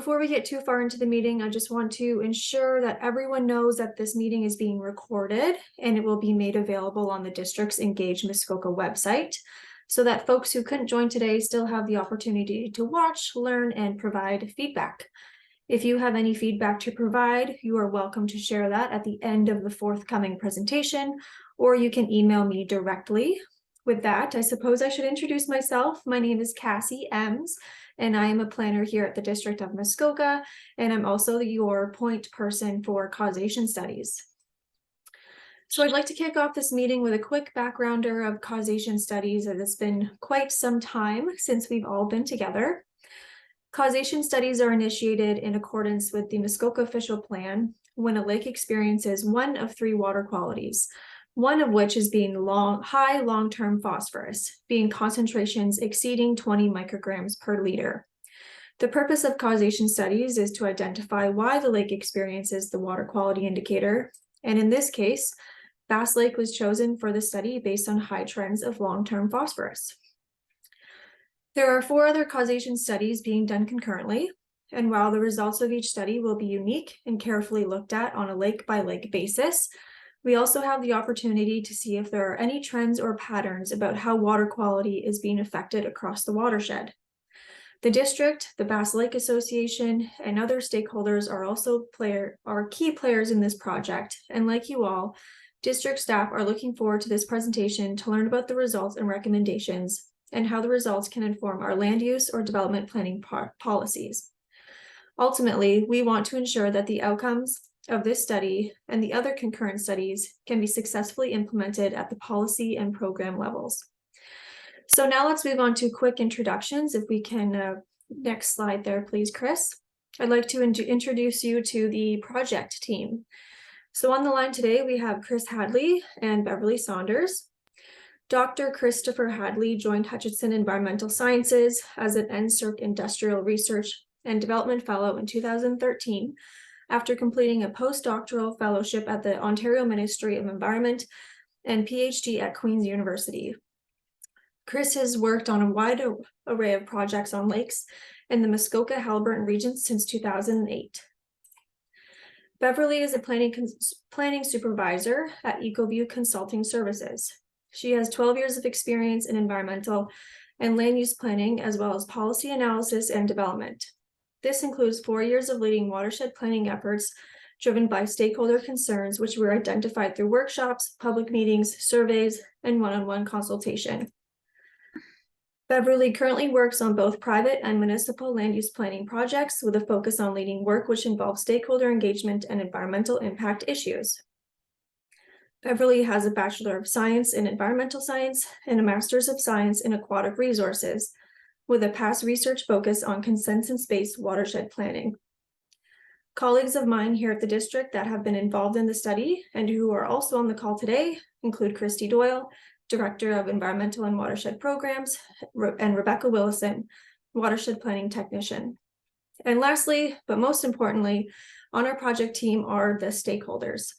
Before we get too far into the meeting, I just want to ensure that everyone knows that this meeting is being recorded and it will be made available on the district's Engage Muskoka website so that folks who couldn't join today still have the opportunity to watch, learn, and provide feedback. If you have any feedback to provide, you are welcome to share that at the end of the forthcoming presentation, or you can email me directly. With that, I suppose I should introduce myself. My name is Cassie Ems, and I am a planner here at the District of Muskoka, and I'm also your point person for causation studies. So I'd like to kick off this meeting with a quick backgrounder of causation studies, as it's been quite some time since we've all been together. Causation studies are initiated in accordance with the Muskoka Official Plan when a lake experiences one of three water qualities, one of which is being high long-term phosphorus, being concentrations exceeding 20 micrograms per liter. The purpose of causation studies is to identify why the lake experiences the water quality indicator, and in this case, Bass Lake was chosen for the study based on high trends of long-term phosphorus. There are 4 other causation studies being done concurrently, and while the results of each study will be unique and carefully looked at on a lake-by-lake basis, we also have the opportunity to see if there are any trends or patterns about how water quality is being affected across the watershed. The district, the Bass Lake Association, and other stakeholders are also key players in this project, and like you all, district staff are looking forward to this presentation to learn about the results and recommendations and how the results can inform our land use or development planning policies. Ultimately, we want to ensure that the outcomes of this study and the other concurrent studies can be successfully implemented at the policy and program levels. So now let's move on to quick introductions. If we can, next slide there, please, Chris. I'd like to introduce you to the project team. So on the line today, we have Chris Hadley and Beverly Saunders. Dr. Christopher Hadley joined Hutchinson Environmental Sciences as an NSERC Industrial Research and Development Fellow in 2013, after completing a postdoctoral fellowship at the Ontario Ministry of Environment and PhD at Queen's University. Chris has worked on a wide array of projects on lakes in the Muskoka-Haliburton region since 2008. Beverly is a planning supervisor at EcoView Consulting Services. She has 12 years of experience in environmental and land use planning, as well as policy analysis and development. This includes 4 years of leading watershed planning efforts driven by stakeholder concerns, which were identified through workshops, public meetings, surveys, and one-on-one consultation. Beverly currently works on both private and municipal land use planning projects with a focus on leading work which involves stakeholder engagement and environmental impact issues. Beverly has a Bachelor of Science in Environmental Science and a Master's of Science in Aquatic Resources, with a past research focus on consensus-based watershed planning. Colleagues of mine here at the district that have been involved in the study and who are also on the call today include Christy Doyle, Director of Environmental and Watershed Programs, and Rebecca Willison, Watershed Planning Technician. And lastly, but most importantly, on our project team are the stakeholders.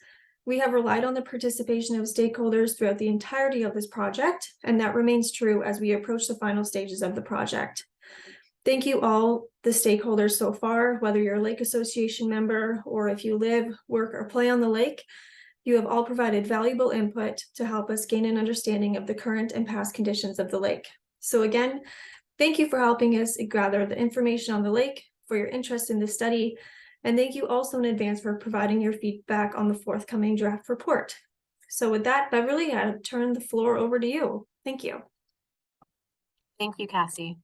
We have relied on the participation of stakeholders throughout the entirety of this project, and that remains true as we approach the final stages of the project. Thank you all, the stakeholders so far, whether you're a Lake Association member or if you live, work, or play on the lake. You have all provided valuable input to help us gain an understanding of the current and past conditions of the lake. So again, thank you for helping us gather the information on the lake, for your interest in this study, and thank you also in advance for providing your feedback on the forthcoming draft report. So with that, Beverly, I turn the floor over to you. Thank you. Thank you, Cassie.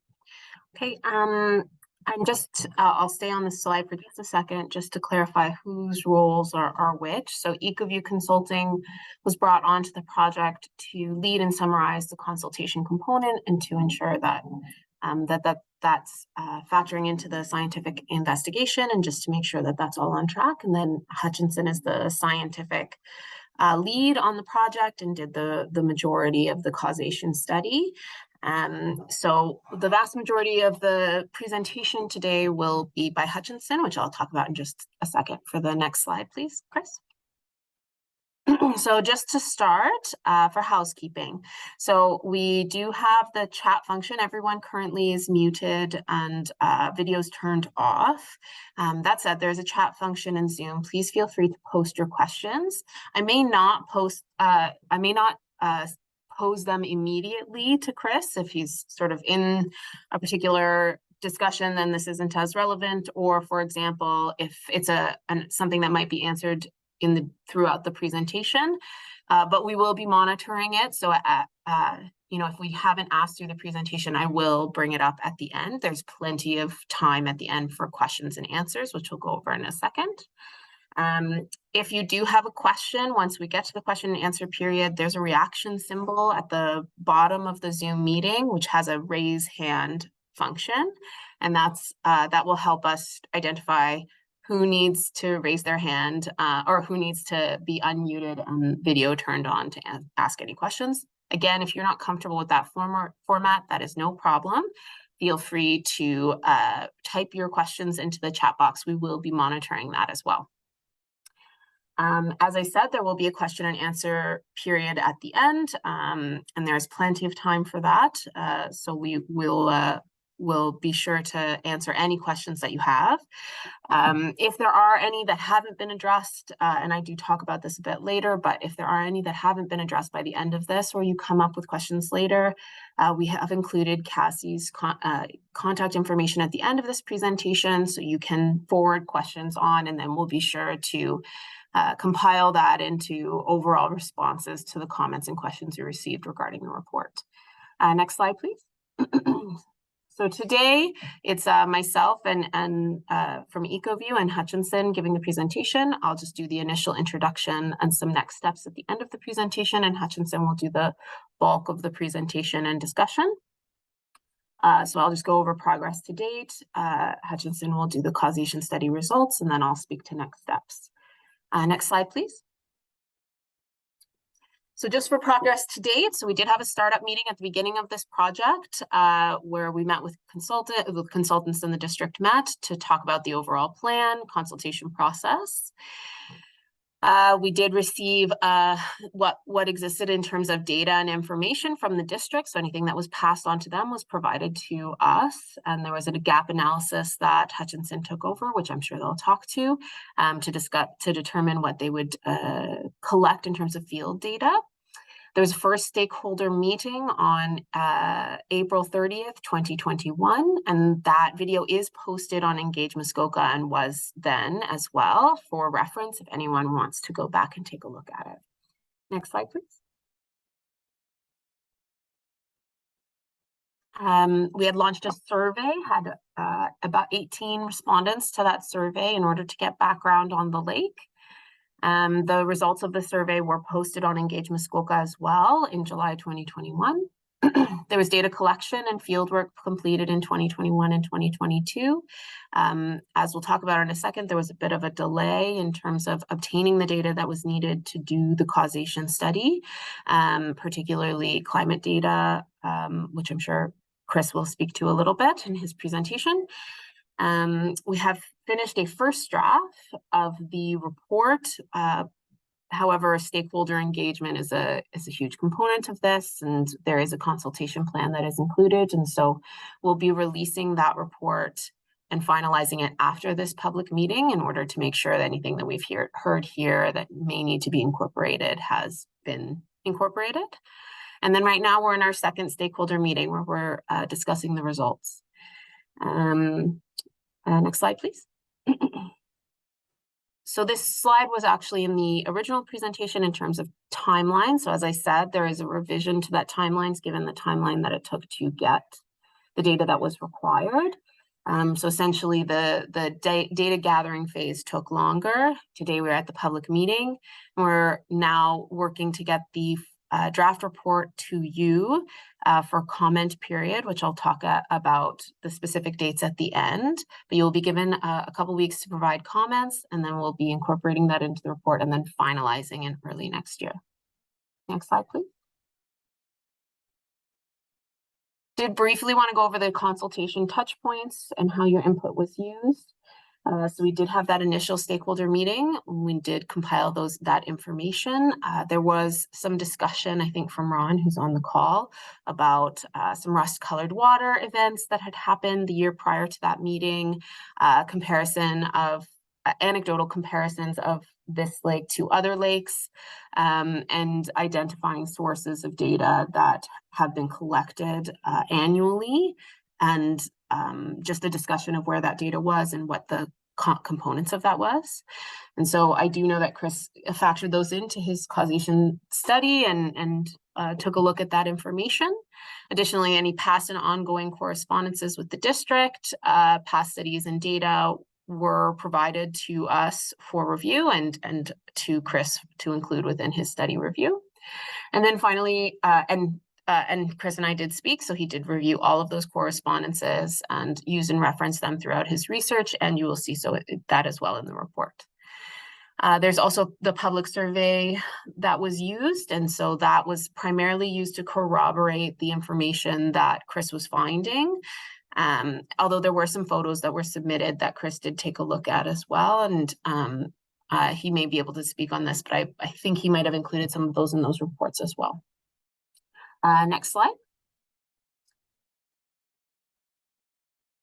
Okay, I'll stay on this slide for just a second, just to clarify whose roles are which. So EcoView Consulting was brought onto the project to lead and summarize the consultation component and to ensure that that's factoring into the scientific investigation, and just to make sure that that's all on track. And then Hutchinson is the scientific lead on the project and did the majority of the causation study. So the vast majority of the presentation today will be by Hutchinson, which I'll talk about in just a second. For the next slide, please, Chris. So just to start, for housekeeping. So we do have the chat function. Everyone currently is muted and videos turned off. That said, there's a chat function in Zoom. Please feel free to post your questions. I may not pose them immediately to Chris if he's sort of in a particular discussion, then this isn't as relevant. Or for example, if it's something that might be answered throughout the presentation, but we will be monitoring it. So, if we haven't asked through the presentation, I will bring it up at the end. There's plenty of time at the end for questions and answers, which we'll go over in a second. If you do have a question, once we get to the question and answer period, there's a reaction symbol at the bottom of the Zoom meeting, which has a raise hand function. And that will help us identify who needs to raise their hand or who needs to be unmuted and video turned on to ask any questions. Again, if you're not comfortable with that format, that is no problem. Feel free to type your questions into the chat box. We will be monitoring that as well. As I said, there will be a question and answer period at the end, and there's plenty of time for that. So we will be sure to answer any questions that you have. If there are any that haven't been addressed, and I do talk about this a bit later, but if there are any that haven't been addressed by the end of this, or you come up with questions later, we have included Cassie's contact information at the end of this presentation, so you can forward questions on, and then we'll be sure to compile that into overall responses to the comments and questions you received regarding the report. Next slide, please. So today it's myself and from EcoView and Hutchinson giving the presentation. I'll just do the initial introduction and some next steps at the end of the presentation, and Hutchinson will do the bulk of the presentation and discussion. So I'll just go over progress to date. Hutchinson will do the causation study results, and then I'll speak to next steps. Next slide, please. So just for progress to date, so we did have a startup meeting at the beginning of this project where we met with consultants in the district met to talk about the overall plan, consultation process. We did receive what existed in terms of data and information from the district. So anything that was passed on to them was provided to us. And there was a gap analysis that Hutchinson took over, which I'm sure they'll talk to determine what they would collect in terms of field data. There was a first stakeholder meeting on April 30th, 2021, and that video is posted on Engage Muskoka and was then as well for reference if anyone wants to go back and take a look at it. Next slide, please. We had launched a survey, had about 18 respondents to that survey in order to get background on the lake. The results of the survey were posted on Engage Muskoka as well in July 2021. There was data collection and fieldwork completed in 2021 and 2022. As we'll talk about in a second, there was a bit of a delay in terms of obtaining the data that was needed to do the causation study, particularly climate data, which I'm sure Chris will speak to a little bit in his presentation. We have finished a first draft of the report. However, stakeholder engagement is a huge component of this, and there is a consultation plan that is included. And so we'll be releasing that report and finalizing it after this public meeting in order to make sure that anything that we've heard here that may need to be incorporated has been incorporated. And then right now we're in our second stakeholder meeting where we're discussing the results. Next slide, please. So this slide was actually in the original presentation in terms of timeline. So as I said, there is a revision to that timeline given the timeline that it took to get the data that was required. So essentially the data gathering phase took longer. Today we're at the public meeting. We're now working to get the draft report to you for comment period, which I'll talk about the specific dates at the end, but you'll be given a couple weeks to provide comments, and then we'll be incorporating that into the report and then finalizing in early next year. Next slide, please. Did briefly want to go over the consultation touch points and how your input was used. So we did have that initial stakeholder meeting. We did compile that information. There was some discussion, I think, from Ron, who's on the call, about some rust-colored water events that had happened the year prior to that meeting, comparison of anecdotal comparisons of this lake to other lakes, and identifying sources of data that have been collected annually, and just a discussion of where that data was and what the components of that was. And so I do know that Chris factored those into his causation study and took a look at that information. Additionally, any past and ongoing correspondences with the district, past studies and data were provided to us for review and to Chris to include within his study review. And then finally, and Chris and I did speak, so he did review all of those correspondences and use and reference them throughout his research, and you will see that as well in the report. There's also the public survey that was used, and so that was primarily used to corroborate the information that Chris was finding. Although there were some photos that were submitted that Chris did take a look at as well, and he may be able to speak on this, but I think he might have included some of those in those reports as well. Next slide.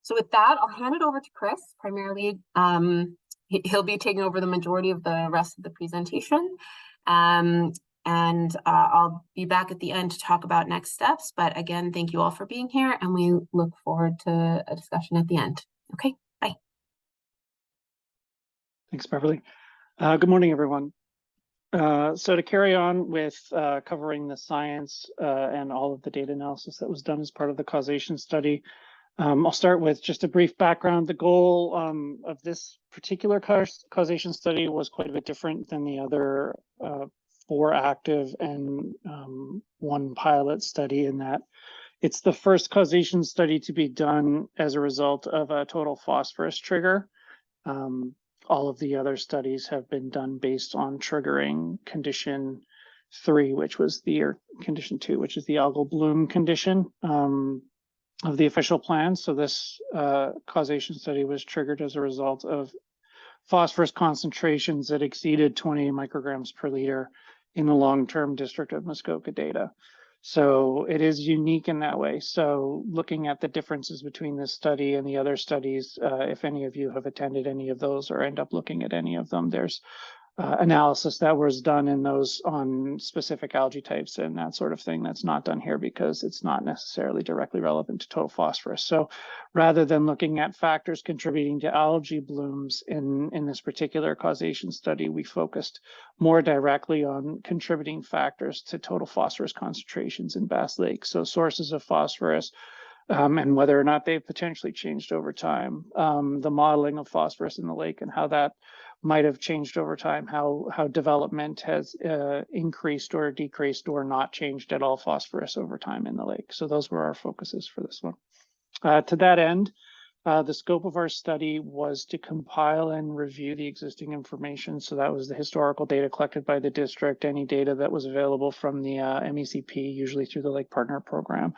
So with that, I'll hand it over to Chris. Primarily, he'll be taking over the majority of the rest of the presentation. And I'll be back at the end to talk about next steps. But again, thank you all for being here, and we look forward to a discussion at the end. Okay, bye. Thanks, Beverly. Good morning, everyone. So to carry on with covering the science and all of the data analysis that was done as part of the causation study, I'll start with just a brief background. The goal of this particular causation study was quite a bit different than the other 4 active and 1 pilot study, in that it's the first causation study to be done as a result of a total phosphorus trigger. All of the other studies have been done based on triggering condition 3, which was or condition 2, which is the algal bloom condition of the official plan. So this causation study was triggered as a result of phosphorus concentrations that exceeded 20 micrograms per liter in the long-term District of Muskoka data. So it is unique in that way. So looking at the differences between this study and the other studies, if any of you have attended any of those or end up looking at any of them, there's analysis that was done in those on specific algae types and that sort of thing that's not done here because it's not necessarily directly relevant to total phosphorus. So rather than looking at factors contributing to algae blooms in this particular causation study, we focused more directly on contributing factors to total phosphorus concentrations in Bass Lake. So sources of phosphorus, and whether or not they've potentially changed over time, the modeling of phosphorus in the lake and how that might have changed over time, how development has increased or decreased or not changed at all phosphorus over time in the lake. So those were our focuses for this one. To that end, the scope of our study was to compile and review the existing information. So that was the historical data collected by the district, any data that was available from the MECP, usually through the Lake Partner Program.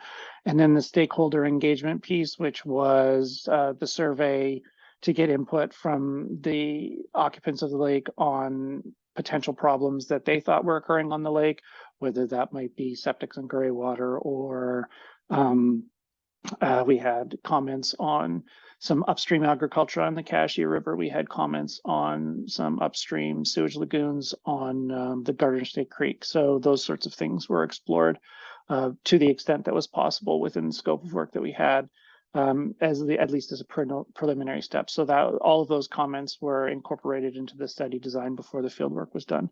And then the stakeholder engagement piece, which was the survey to get input from the occupants of the lake on potential problems that they thought were occurring on the lake, whether that might be septics and gray water, or we had comments on some upstream agriculture on the Cashier River. We had comments on some upstream sewage lagoons on the Garden State Creek. So those sorts of things were explored to the extent that was possible within the scope of work that we had, at least as a preliminary step. So that all of those comments were incorporated into the study design before the field work was done.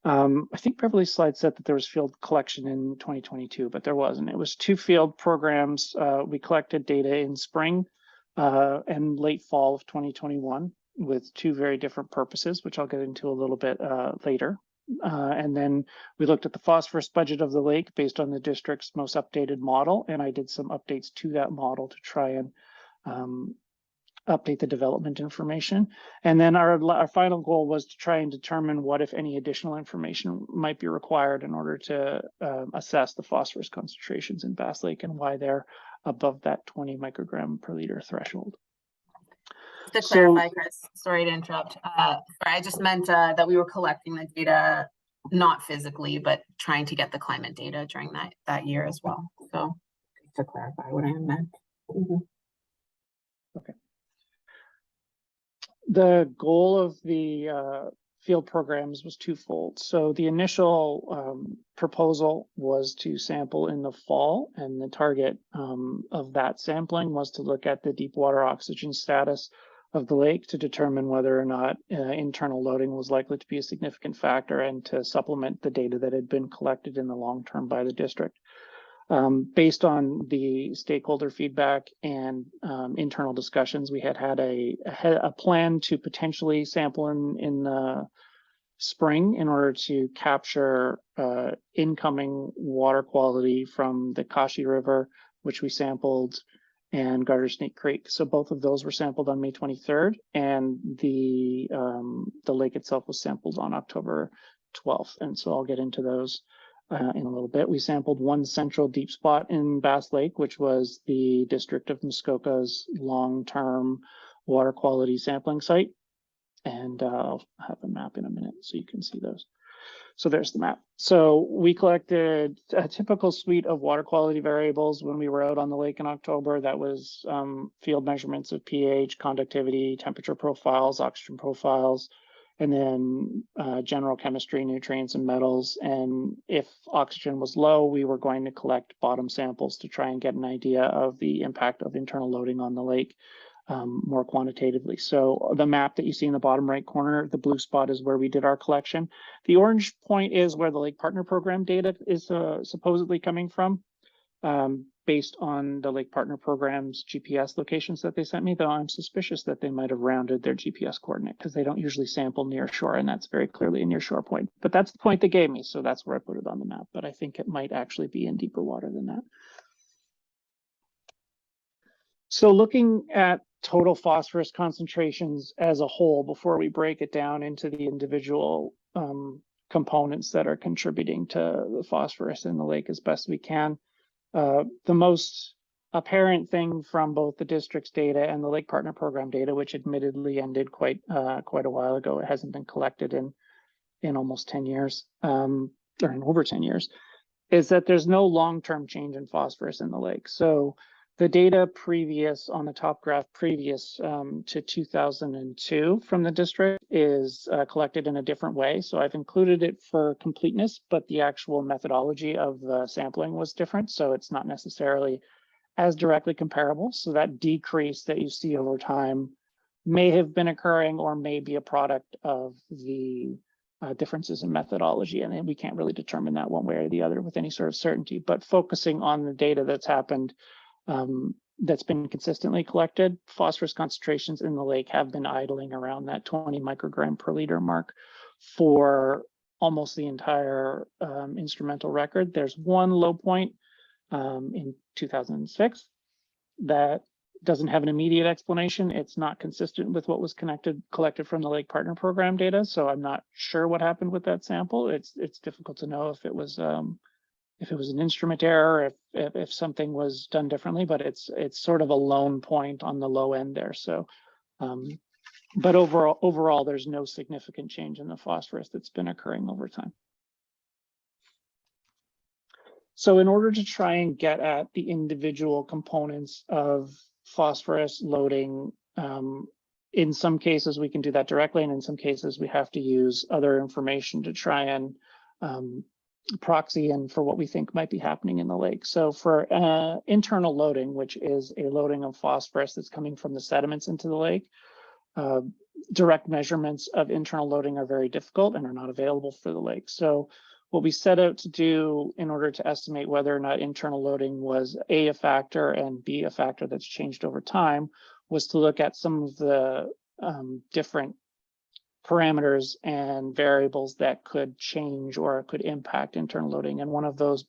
I think Beverly's slide said that there was field collection in 2022, but there wasn't. It was 2 field programs. We collected data in spring and late fall of 2021 with 2 very different purposes, which I'll get into a little bit later. And then we looked at the phosphorus budget of the lake based on the district's most updated model, and I did some updates to that model to try and update the development information. And then our final goal was to try and determine what, if any, additional information might be required in order to assess the phosphorus concentrations in Bass Lake and why they're above that 20 microgram per liter threshold. Just to So- clarify, Chris, sorry to interrupt. Sorry, I just meant that we were collecting the data, not physically, but trying to get the climate data during that year as well. So just to clarify what I meant. The goal of the field programs was twofold. So the initial proposal was to sample in the fall, and the target of that sampling was to look at the deep water oxygen status of the lake to determine whether or not internal loading was likely to be a significant factor, and to supplement the data that had been collected in the long term by the district. Based on the stakeholder feedback and internal discussions, we had a plan to potentially sample in the spring in order to capture incoming water quality from the Kashi River, which we sampled, and Garter Snake Creek. So both of those were sampled on May 23rd, and the lake itself was sampled on October 12th. And so I'll get into those in a little bit. We sampled one central deep spot in Bass Lake, which was the District of Muskoka's long-term water quality sampling site. And I'll have a map in a minute so you can see those. So there's the map. So we collected a typical suite of water quality variables when we were out on the lake in October. That was field measurements of pH, conductivity, temperature profiles, oxygen profiles, and then general chemistry, nutrients, and metals. And if oxygen was low, we were going to collect bottom samples to try and get an idea of the impact of internal loading on the lake more quantitatively. So the map that you see in the bottom right corner, the blue spot is where we did our collection. The orange point is where the Lake Partner Program data is supposedly coming from, based on the Lake Partner Program's GPS locations that they sent me, though I'm suspicious that they might have rounded their GPS coordinate because they don't usually sample near shore, and that's very clearly a near shore point. But that's the point they gave me, so that's where I put it on the map. But I think it might actually be in deeper water than that. So looking at total phosphorus concentrations as a whole before we break it down into the individual components that are contributing to the phosphorus in the lake as best we can. The most apparent thing from both the district's data and the Lake Partner Program data, which admittedly ended quite a while ago, it hasn't been collected in almost 10 years, or in over 10 years, is that there's no long-term change in phosphorus in the lake. So the data previous on the top graph, previous to 2002 from the district is collected in a different way. So I've included it for completeness, but the actual methodology of the sampling was different. So it's not necessarily as directly comparable. So that decrease that you see over time may have been occurring or may be a product of the differences in methodology. And we can't really determine that one way or the other with any sort of certainty, but focusing on the data that's happened that's been consistently collected, phosphorus concentrations in the lake have been idling around that 20 microgram per liter mark for almost the entire instrumental record. There's one low point in 2006 that doesn't have an immediate explanation. It's not consistent with what was collected from the Lake Partner Program data. So I'm not sure what happened with that sample. It's difficult to know if it was an instrument error, if something was done differently, but it's sort of a lone point on the low end there. So, but overall, there's no significant change in the phosphorus that's been occurring over time. So in order to try and get at the individual components of phosphorus loading, in some cases we can do that directly, and in some cases we have to use other information to try and proxy and for what we think might be happening in the lake. So for internal loading, which is a loading of phosphorus that's coming from the sediments into the lake, direct measurements of internal loading are very difficult and are not available for the lake. So what we set out to do in order to estimate whether or not internal loading was a factor and B, a factor that's changed over time, was to look at some of the different parameters and variables that could change or could impact internal loading. And one of those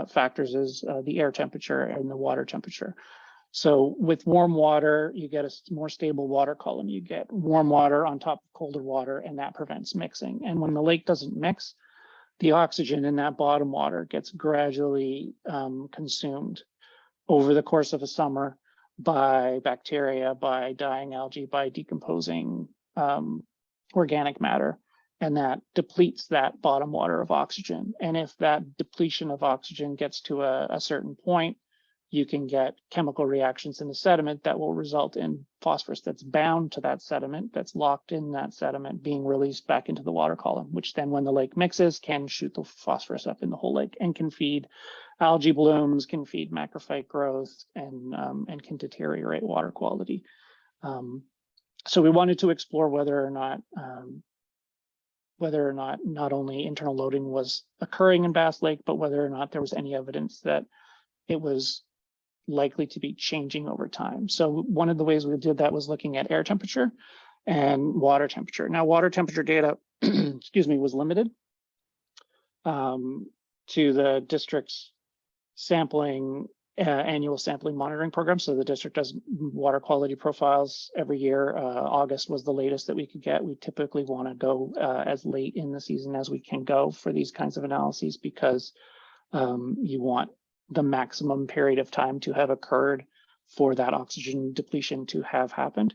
factors is the air temperature and the water temperature. So with warm water, you get a more stable water column. You get warm water on top of colder water, and that prevents mixing. And when the lake doesn't mix, the oxygen in that bottom water gets gradually consumed over the course of a summer by bacteria, by dying algae, by decomposing organic matter, and that depletes that bottom water of oxygen. And if that depletion of oxygen gets to a certain point, you can get chemical reactions in the sediment that will result in phosphorus that's bound to that sediment, that's locked in that sediment, being released back into the water column, which then when the lake mixes can shoot the phosphorus up in the whole lake and can feed algae blooms, can feed macrophyte growth, and can deteriorate water quality. So we wanted to explore whether or not not only internal loading was occurring in Bass Lake, but whether or not there was any evidence that it was likely to be changing over time. So one of the ways we did that was looking at air temperature and water temperature. Now, water temperature data, excuse me, was limited to the district's sampling, annual sampling monitoring program. So the district does water quality profiles every year. August was the latest that we could get. We typically want to go as late in the season as we can go for these kinds of analyses, because you want the maximum period of time to have occurred for that oxygen depletion to have happened.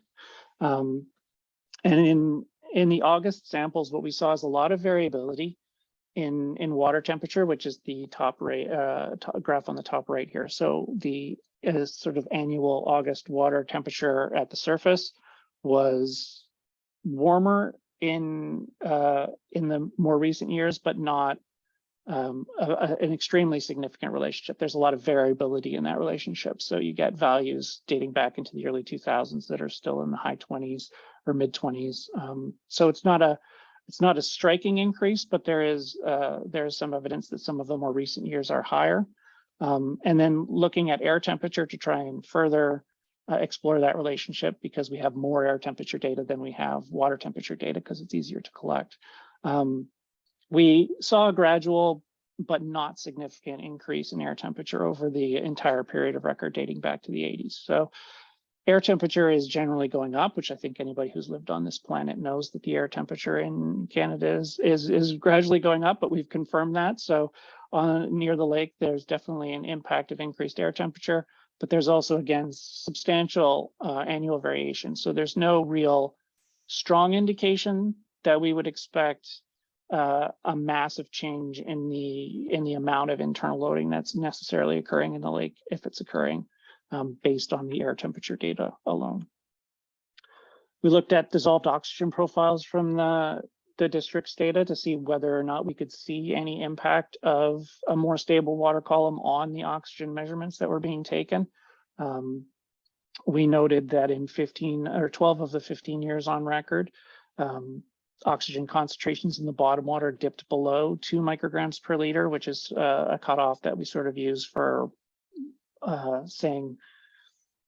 And in the August samples, what we saw is a lot of variability in water temperature, which is the top right graph on the top right here. So the sort of annual August water temperature at the surface was warmer in the more recent years, but not an extremely significant relationship. There's a lot of variability in that relationship. So you get values dating back into the early 2000s that are still in the high 20s or mid 20s. So it's not a striking increase, but there is some evidence that some of the more recent years are higher. And then looking at air temperature to try and further explore that relationship, because we have more air temperature data than we have water temperature data because it's easier to collect. We saw a gradual but not significant increase in air temperature over the entire period of record dating back to the 80s. So air temperature is generally going up, which I think anybody who's lived on this planet knows that the air temperature in Canada is gradually going up, but we've confirmed that. So near the lake, there's definitely an impact of increased air temperature, but there's also, again, substantial annual variation. So there's no real strong indication that we would expect a massive change in the amount of internal loading that's necessarily occurring in the lake, if it's occurring, based on the air temperature data alone. We looked at dissolved oxygen profiles from the district's data to see whether or not we could see any impact of a more stable water column on the oxygen measurements that were being taken. We noted that in 12 of the 15 years on record, oxygen concentrations in the bottom water dipped below 2 micrograms per liter, which is a cutoff that we sort of use for saying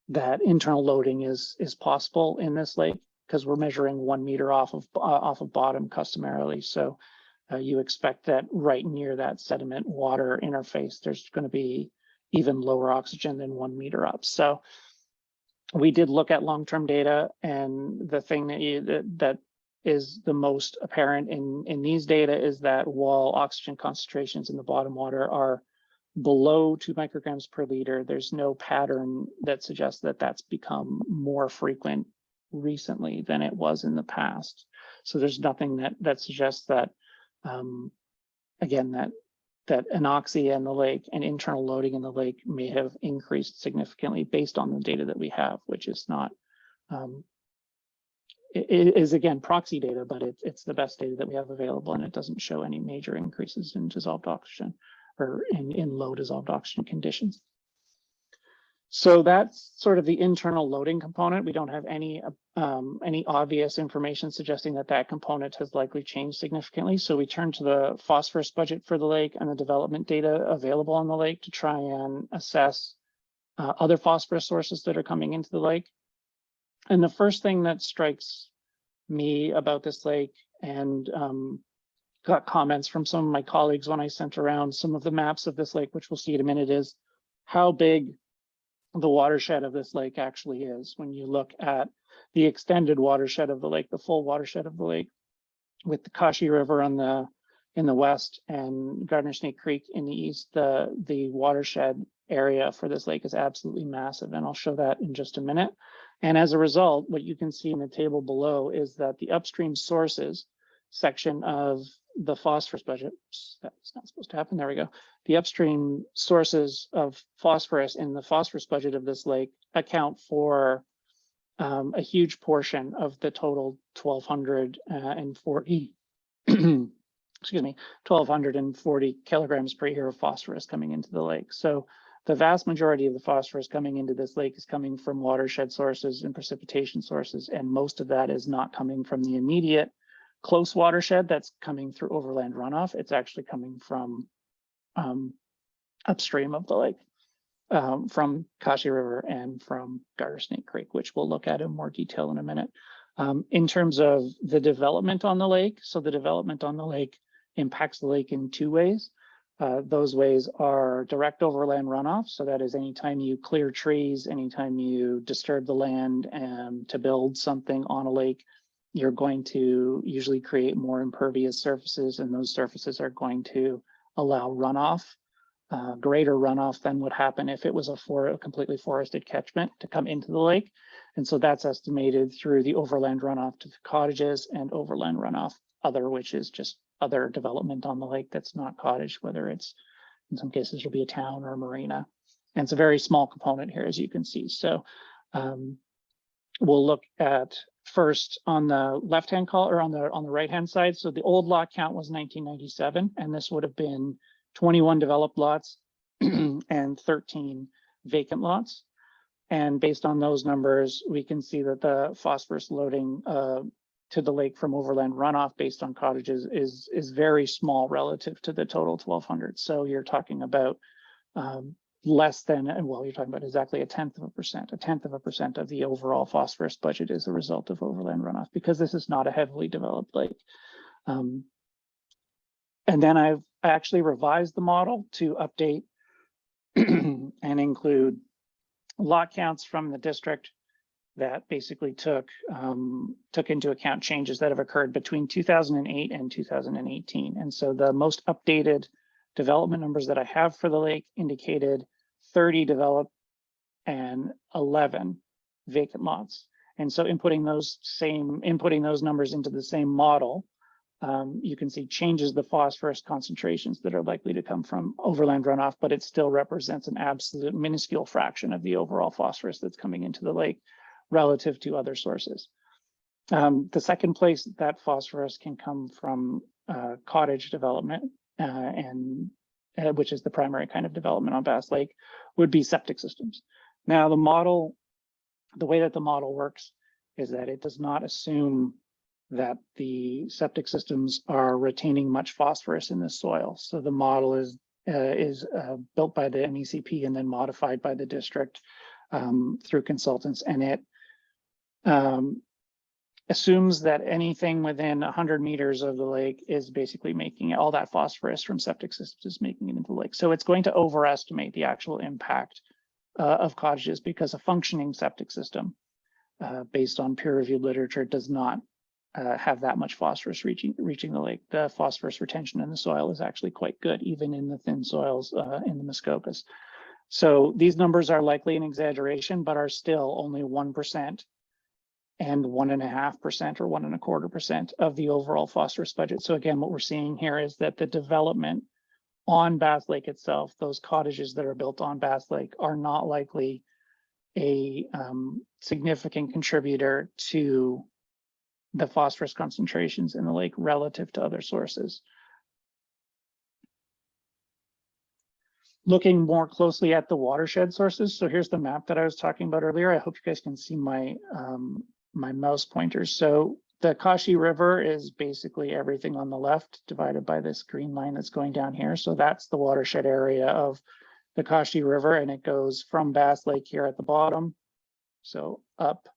that internal loading is possible in this lake, because we're measuring 1 meter off of bottom customarily. So you expect that right near that sediment water interface, there's going to be even lower oxygen than 1 meter up. So we did look at long-term data, and the thing that is the most apparent in these data is that while oxygen concentrations in the bottom water are below 2 micrograms per liter, there's no pattern that suggests that that's become more frequent recently than it was in the past. So there's nothing that suggests that, again, that anoxia in the lake and internal loading in the lake may have increased significantly based on the data that we have, which is not, it is again proxy data, but it's the best data that we have available, and it doesn't show any major increases in dissolved oxygen or in low dissolved oxygen conditions. So that's sort of the internal loading component. We don't have any obvious information suggesting that component has likely changed significantly. So we turn to the phosphorus budget for the lake and the development data available on the lake to try and assess other phosphorus sources that are coming into the lake. And the first thing that strikes me about this lake, and got comments from some of my colleagues when I sent around some of the maps of this lake, which we'll see in a minute, is how big the watershed of this lake actually is. When you look at the extended watershed of the lake, the full watershed of the lake, with the Kashi River in the west and Gardner Snake Creek in the east, the watershed area for this lake is absolutely massive, and I'll show that in just a minute. And as a result, what you can see in the table below is that the upstream sources section of the phosphorus budget, that's not supposed to happen, there we go. The upstream sources of phosphorus in the phosphorus budget of this lake account for a huge portion of the total 1,240 excuse me, 1,240 kilograms per year of phosphorus coming into the lake. So the vast majority of the phosphorus coming into this lake is coming from watershed sources and precipitation sources, and most of that is not coming from the immediate close watershed that's coming through overland runoff. It's actually coming from upstream of the lake, from Causation River and from Garter Snake Creek, which we'll look at in more detail in a minute. In terms of the development on the lake, so the development on the lake impacts the lake in two ways. Those ways are direct overland runoff. So that is anytime you clear trees, anytime you disturb the land to build something on a lake, you're going to usually create more impervious surfaces, and those surfaces are going to allow runoff, greater runoff than would happen if it was a completely forested catchment to come into the lake. And so that's estimated through the overland runoff to the cottages and overland runoff which is just other development on the lake that's not cottage, whether it's, in some cases, it'll be a town or a marina. And it's a very small component here, as you can see. So we'll look at first on the left-hand column, or on the right-hand side. So the old lot count was 1997, and this would have been 21 developed lots and 13 vacant lots. And based on those numbers, we can see that the phosphorus loading to the lake from overland runoff based on cottages is very small relative to the total 1,200. So you're talking about less than, well, you're talking about exactly a tenth of a percent of the overall phosphorus budget is a result of overland runoff, because this is not a heavily developed lake. And then I actually revised the model to update and include lot counts from the district that basically took into account changes that have occurred between 2008 and 2018. And so the most updated development numbers that I have for the lake indicated 30 developed and 11 vacant lots. And so inputting those numbers into the same model, you can see changes the phosphorus concentrations that are likely to come from overland runoff, but it still represents an absolute minuscule fraction of the overall phosphorus that's coming into the lake relative to other sources. The second place that phosphorus can come from cottage development, which is the primary kind of development on Bass Lake, would be septic systems. Now, the way that the model works is that it does not assume that the septic systems are retaining much phosphorus in the soil. So the model is built by the MECP and then modified by the district through consultants, and it assumes that anything within 100 meters of the lake is basically making all that phosphorus from septic systems is making it into the lake. So it's going to overestimate the actual impact of cottages, because a functioning septic system based on peer-reviewed literature does not have that much phosphorus reaching the lake. The phosphorus retention in the soil is actually quite good, even in the thin soils in the Muskokas. So these numbers are likely an exaggeration, but are still only 1% and 1.5% or 1.25% of the overall phosphorus budget. So again, what we're seeing here is that the development on Bass Lake itself, those cottages that are built on Bass Lake, are not likely a significant contributor to the phosphorus concentrations in the lake relative to other sources. Looking more closely at the watershed sources. So here's the map that I was talking about earlier. I hope you guys can see my my mouse pointers. So the Causation River is basically everything on the left divided by this green line that's going down here. So that's the watershed area of the Causation River, and it goes from Bass Lake here at the bottom, so up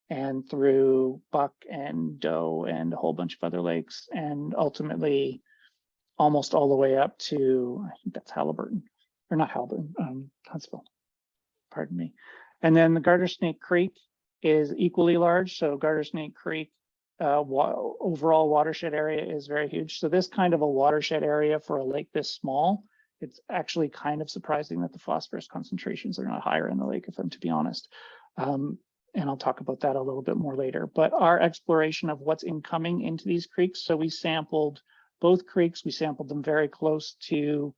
and through Buck and Doe and a whole bunch of other lakes, and ultimately almost all the way up to, I think that's Halliburton, or not Halliburton, Huntsville, pardon me. And then the Garter Snake Creek is equally large. So Garter Snake Creek overall watershed area is very huge. So this kind of a watershed area for a lake this small it's actually kind of surprising that the phosphorus concentrations are not higher in the lake, if I'm to be honest. And I'll talk about that a little bit more later. But our exploration of what's incoming into these creeks, so we sampled both creeks, we sampled them very close to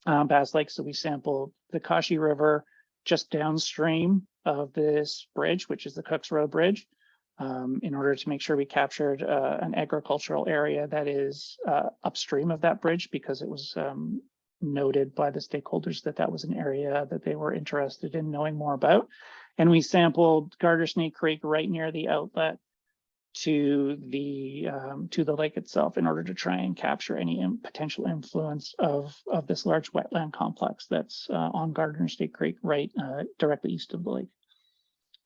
Bass Lake. So we sampled the Kashi River just downstream of this bridge, which is the Cooks Road Bridge, in order to make sure we captured an agricultural area that is upstream of that bridge, because it was noted by the stakeholders that that was an area that they were interested in knowing more about. And we sampled Garter Snake Creek right near the outlet to the lake itself, in order to try and capture any potential influence of this large wetland complex that's on Garter Snake Creek, right directly east of the lake.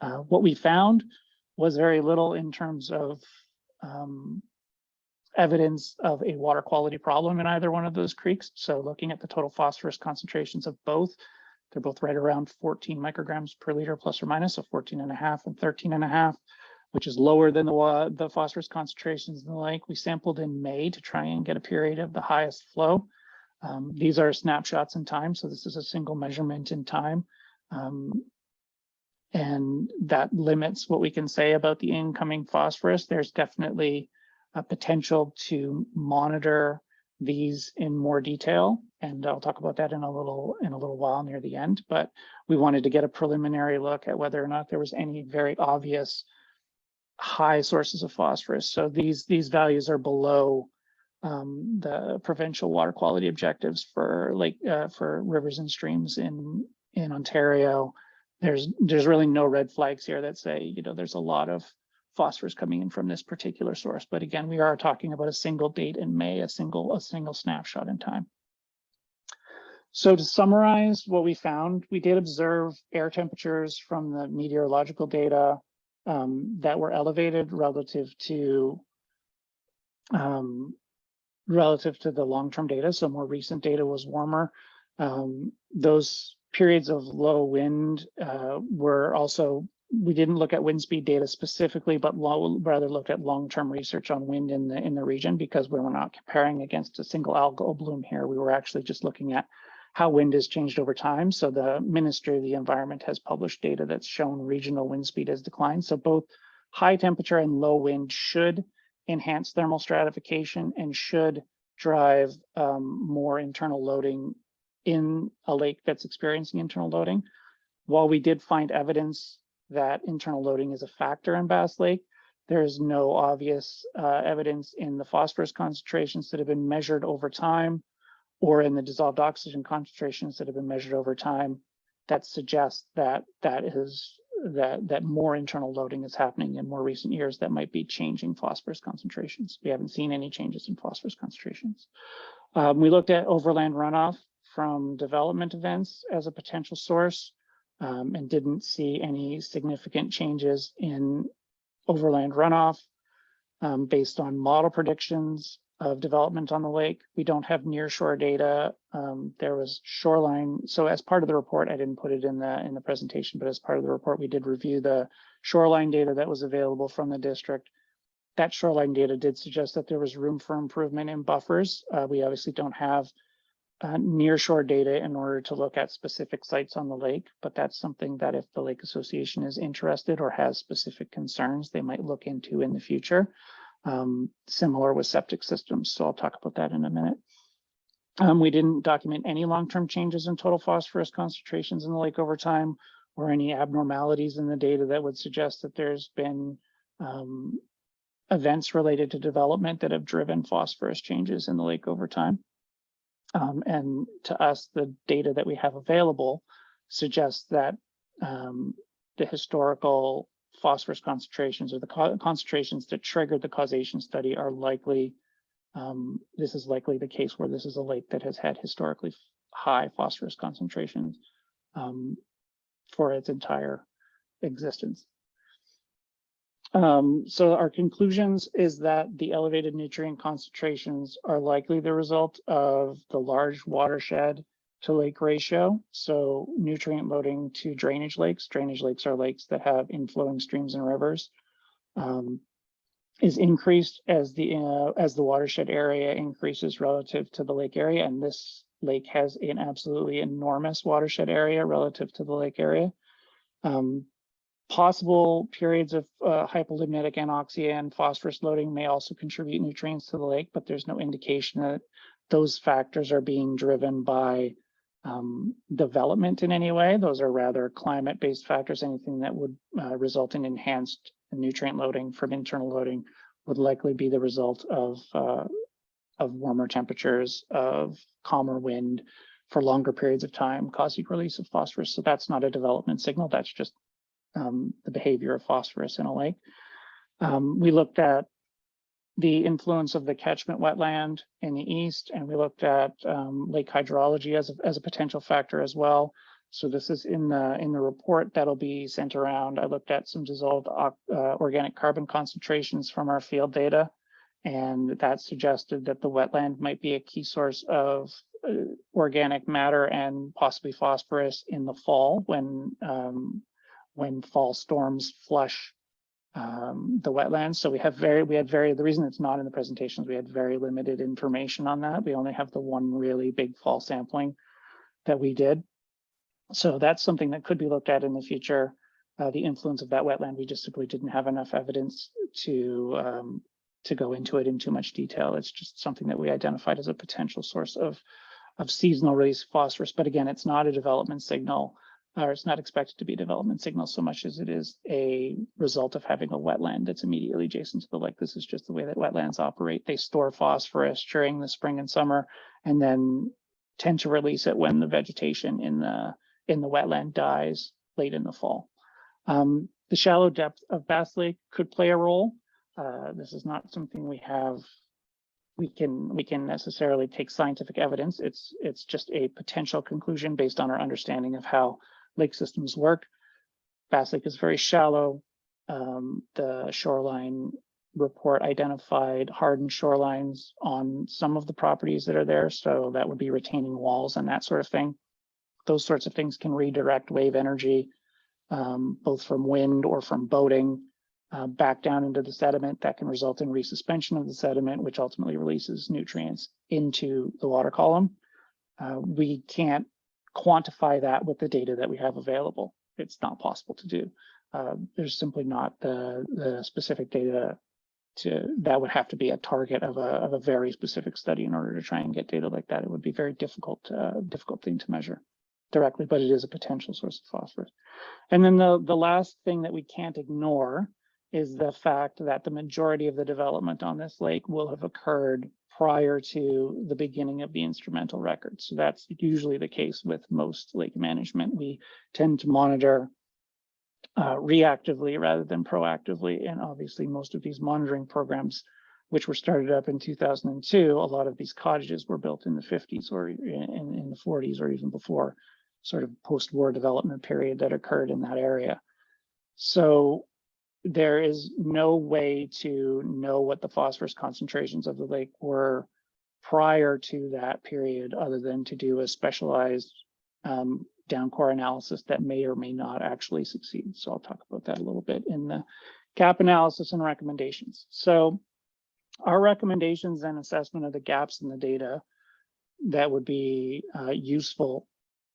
What we found was very little in terms of evidence of a water quality problem in either one of those creeks. So looking at the total phosphorus concentrations of both, they're both right around 14 micrograms per liter plus or minus, so 14.5 and 13.5, which is lower than the phosphorus concentrations in the lake. We sampled in May to try and get a period of the highest flow. These are snapshots in time, so this is a single measurement in time. And that limits what we can say about the incoming phosphorus. There's definitely a potential to monitor these in more detail, and I'll talk about that in a little while near the end. But we wanted to get a preliminary look at whether or not there was any very obvious high sources of phosphorus. So these values are below the provincial water quality objectives for rivers and streams in Ontario. There's really no red flags here that say, you know, there's a lot of phosphorus coming in from this particular source. But again, we are talking about a single date in May, a single snapshot in time. So to summarize what we found, we did observe air temperatures from the meteorological data that were elevated relative to the long-term data. So more recent data was warmer. Those periods of low wind were also, we didn't look at wind speed data specifically, but rather looked at long-term research on wind in the region, because we were not comparing against a single algal bloom here. We were actually just looking at how wind has changed over time. So the Ministry of the Environment has published data that's shown regional wind speed has declined. So both high temperature and low wind should enhance thermal stratification and should drive more internal loading in a lake that's experiencing internal loading. While we did find evidence that internal loading is a factor in Bass Lake, there is no obvious evidence in the phosphorus concentrations that have been measured over time, or in the dissolved oxygen concentrations that have been measured over time, that suggests that more internal loading is happening in more recent years that might be changing phosphorus concentrations. We haven't seen any changes in phosphorus concentrations. We looked at overland runoff from development events as a potential source, and didn't see any significant changes in overland runoff based on model predictions of development on the lake. We don't have nearshore data. There was shoreline. So as part of the report, I didn't put it in the presentation, but as part of the report, we did review the shoreline data that was available from the district. That shoreline data did suggest that there was room for improvement in buffers. We obviously don't have nearshore data in order to look at specific sites on the lake, but that's something that if the Lake Association is interested or has specific concerns, they might look into in the future. Similar with septic systems, so I'll talk about that in a minute. We didn't document any long-term changes in total phosphorus concentrations in the lake over time, or any abnormalities in the data that would suggest that there's been events related to development that have driven phosphorus changes in the lake over time. And to us, the data that we have available suggests that the historical phosphorus concentrations, or the concentrations that triggered the causation study, are likely, this is likely the case where this is a lake that has had historically high phosphorus concentrations for its entire existence. So our conclusions is that the elevated nutrient concentrations are likely the result of the large watershed to lake ratio. So nutrient loading to drainage lakes. Drainage lakes are lakes that have inflowing streams and rivers. Is increased as the watershed area increases relative to the lake area, and this lake has an absolutely enormous watershed area relative to the lake area. Possible periods of hypolimnitic anoxia and phosphorus loading may also contribute nutrients to the lake, but there's no indication that those factors are being driven by development in any way. Those are rather climate-based factors. Anything that would result in enhanced nutrient loading from internal loading would likely be the result of warmer temperatures, of calmer wind for longer periods of time, causing release of phosphorus. So that's not a development signal. That's just the behavior of phosphorus in a lake. We looked at the influence of the catchment wetland in the east, and we looked at lake hydrology as a potential factor as well. So this is in the report that'll be sent around. I looked at some dissolved organic carbon concentrations from our field data, and that suggested that the wetland might be a key source of organic matter and possibly phosphorus in the fall when fall storms flush the wetlands. So the reason it's not in the presentations, we had very limited information on that. We only have the one really big fall sampling that we did. So that's something that could be looked at in the future. The influence of that wetland, we just simply didn't have enough evidence to go into it in too much detail. It's just something that we identified as a potential source of seasonal release of phosphorus. But again, it's not a development signal, or it's not expected to be a development signal so much as it is a result of having a wetland that's immediately adjacent to the lake. This is just the way that wetlands operate. They store phosphorus during the spring and summer, and then tend to release it when the vegetation in the wetland dies late in the fall. The shallow depth of Bass Lake could play a role. This is not something we can necessarily take scientific evidence. It's just a potential conclusion based on our understanding of how lake systems work. Bass Lake is very shallow. The shoreline report identified hardened shorelines on some of the properties that are there. So that would be retaining walls and that sort of thing. Those sorts of things can redirect wave energy, both from wind or from boating, back down into the sediment. That can result in resuspension of the sediment, which ultimately releases nutrients into the water column. We can't quantify that with the data that we have available. It's not possible to do. There's simply not the specific data that would have to be a target of a very specific study in order to try and get data like that. It would be very difficult thing to measure directly, but it is a potential source of phosphorus. And then the last thing that we can't ignore is the fact that the majority of the development on this lake will have occurred prior to the beginning of the instrumental record. So that's usually the case with most lake management. We tend to monitor reactively rather than proactively. And obviously most of these monitoring programs, which were started up in 2002, a lot of these cottages were built in the 50s or in the 40s or even before, sort of post-war development period that occurred in that area. So there is no way to know what the phosphorus concentrations of the lake were prior to that period, other than to do a specialized downcore analysis that may or may not actually succeed. So I'll talk about that a little bit in the gap analysis and recommendations. So our recommendations and assessment of the gaps in the data that would be useful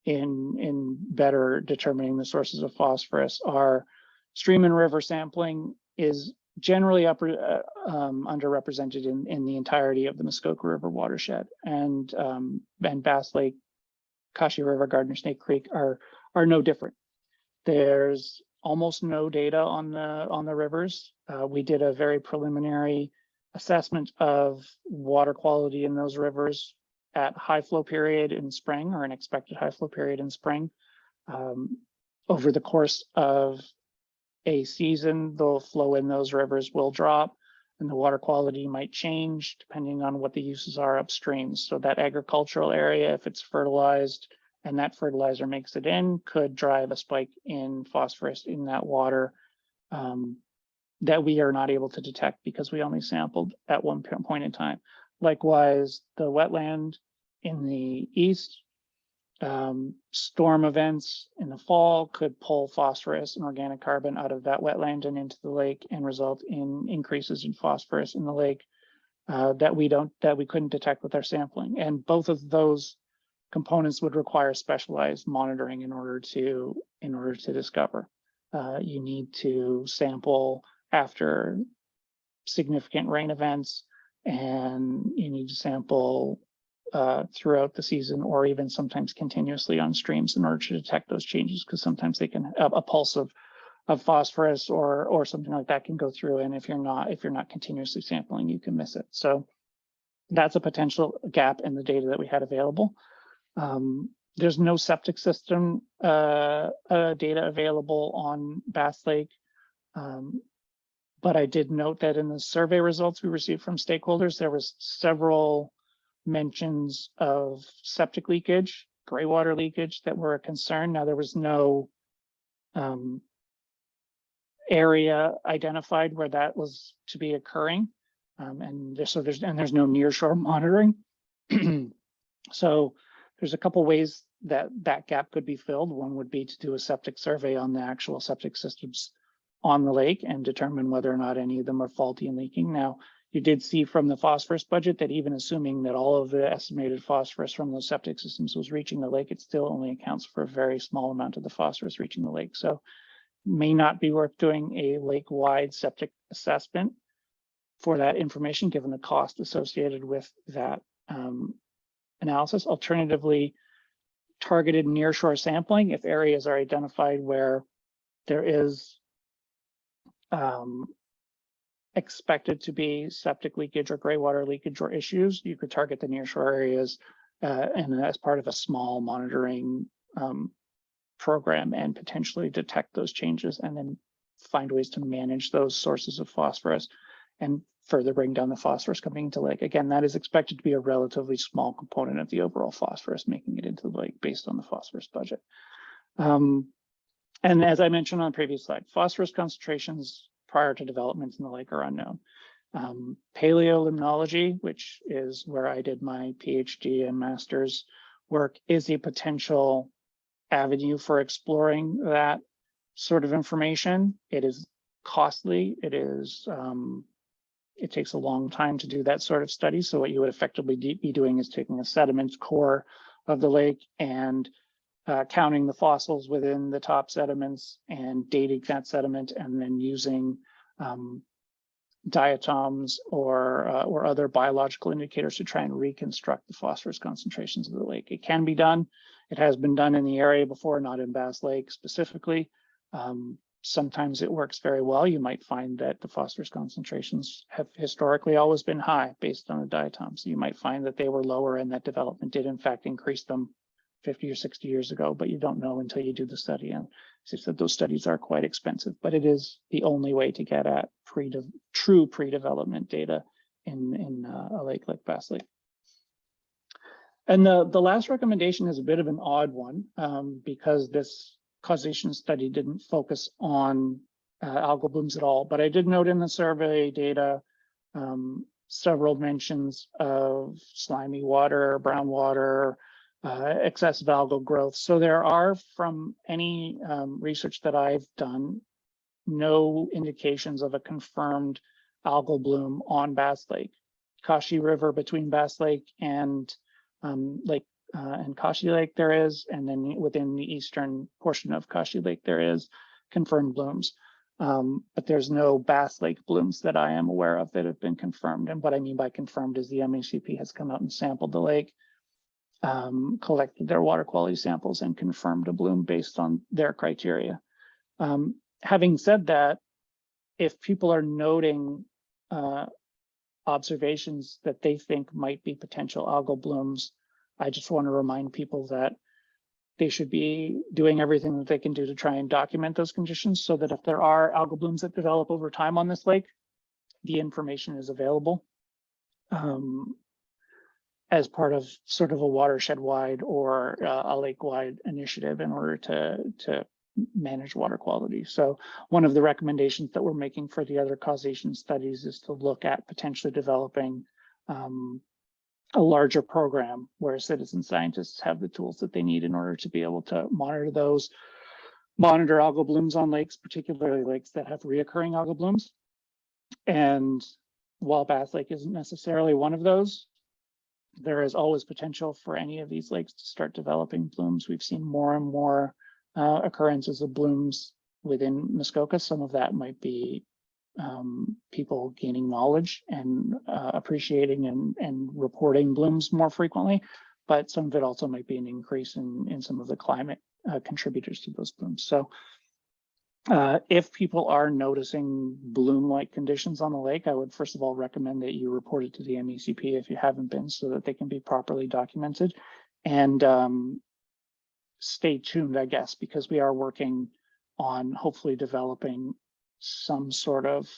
in better determining the sources of phosphorus are: stream and river sampling is generally underrepresented in the entirety of the Muskoka River watershed, and Bass Lake, Kashi River, Gardner Snake Creek are no different. There's almost no data on the rivers. We did a very preliminary assessment of water quality in those rivers at high flow period in spring, or an expected high flow period in spring. Over the course of a season, the flow in those rivers will drop and the water quality might change depending on what the uses are upstream. So that agricultural area, if it's fertilized and that fertilizer makes it in, could drive a spike in phosphorus in that water that we are not able to detect because we only sampled at one point in time. Likewise, the wetland in the east, storm events in the fall could pull phosphorus and organic carbon out of that wetland and into the lake and result in increases in phosphorus in the lake that we couldn't detect with our sampling. And both of those components would require specialized monitoring in order to discover. You need to sample after significant rain events, and you need to sample throughout the season, or even sometimes continuously on streams in order to detect those changes, because sometimes they can a pulse of phosphorus or something like that can go through, and if you're not continuously sampling, you can miss it. So that's a potential gap in the data that we had available. There's no septic system data available on Bass Lake. But I did note that in the survey results we received from stakeholders, there was several mentions of septic leakage, gray water leakage that were a concern. Now, there was no area identified where that was to be occurring. And there's no nearshore monitoring. So there's a couple ways that gap could be filled. One would be to do a septic survey on the actual septic systems on the lake and determine whether or not any of them are faulty and leaking. Now, you did see from the phosphorus budget that even assuming that all of the estimated phosphorus from those septic systems was reaching the lake, it still only accounts for a very small amount of the phosphorus reaching the lake. So may not be worth doing a lake-wide septic assessment for that information, given the cost associated with that analysis. Alternatively, targeted nearshore sampling, if areas are identified where there is expected to be septic leakage or gray water leakage or issues, you could target the nearshore areas and as part of a small monitoring program and potentially detect those changes and then find ways to manage those sources of phosphorus and further bring down the phosphorus coming into the lake. Again, that is expected to be a relatively small component of the overall phosphorus making it into the lake based on the phosphorus budget. And as I mentioned on the previous slide, phosphorus concentrations prior to development in the lake are unknown. Paleolimnology, which is where I did my PhD and master's work, is a potential avenue for exploring that sort of information. It is costly. It takes a long time to do that sort of study. So what you would effectively be doing is taking a sediment core of the lake and counting the fossils within the top sediments and dating that sediment, and then using diatoms or other biological indicators to try and reconstruct the phosphorus concentrations of the lake. It can be done. It has been done in the area before, not in Bass Lake specifically. Sometimes it works very well. You might find that the phosphorus concentrations have historically always been high based on the diatoms. You might find that they were lower and that development did in fact increase them 50 or 60 years ago, but you don't know until you do the study. And as I said, those studies are quite expensive, but it is the only way to get at true pre-development data in a lake like Bass Lake. And the last recommendation is a bit of an odd one because this causation study didn't focus on algal blooms at all, but I did note in the survey data several mentions of slimy water, brown water, excessive algal growth. So there are, from any research that I've done, no indications of a confirmed algal bloom on Bass Lake. Kashi River between Bass Lake and Kashi Lake there is, and then within the eastern portion of Kashi Lake there is confirmed blooms. But there's no Bass Lake blooms that I am aware of that have been confirmed. And what I mean by confirmed is the MACP has come out and sampled the lake, collected their water quality samples and confirmed a bloom based on their criteria. Having said that, if people are noting observations that they think might be potential algal blooms, I just want to remind people that they should be doing everything that they can do to try and document those conditions so that if there are algal blooms that develop over time on this lake, the information is available as part of sort of a watershed-wide or a lake-wide initiative in order to manage water quality. So one of the recommendations that we're making for the other causation studies is to look at potentially developing a larger program where citizen scientists have the tools that they need in order to be able to monitor algal blooms on lakes, particularly lakes that have reoccurring algal blooms. And while Bass Lake isn't necessarily one of those, there is always potential for any of these lakes to start developing blooms. We've seen more and more occurrences of blooms within Muskoka. Some of that might be people gaining knowledge and appreciating and reporting blooms more frequently, but some of it also might be an increase in some of the climate contributors to those blooms. So if people are noticing bloom-like conditions on the lake, I would first of all recommend that you report it to the MECP if you haven't been, so that they can be properly documented. And stay tuned, I guess, because we are working on hopefully developing some sort of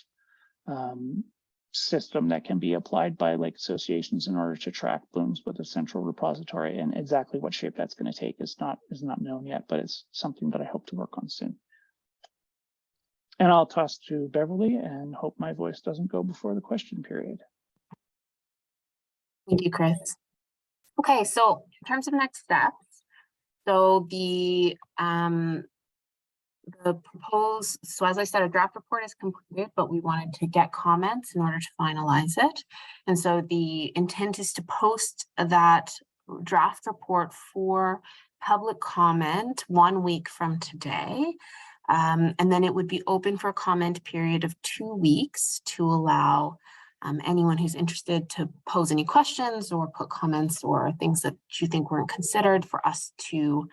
system that can be applied by lake associations in order to track blooms with a central repository. And exactly what shape that's going to take is not known yet, but it's something that I hope to work on soon. And I'll toss to Beverly and hope my voice doesn't go before the question period. Thank you, Chris. Okay, so in terms of next steps, so the proposed, so as I said, a draft report is completed, but we wanted to get comments in order to finalize it. And so the intent is to post that draft report for public comment 1 week from today. And then it would be open for a comment period of 2 weeks to allow anyone who's interested to pose any questions or put comments or things that you think weren't considered for us to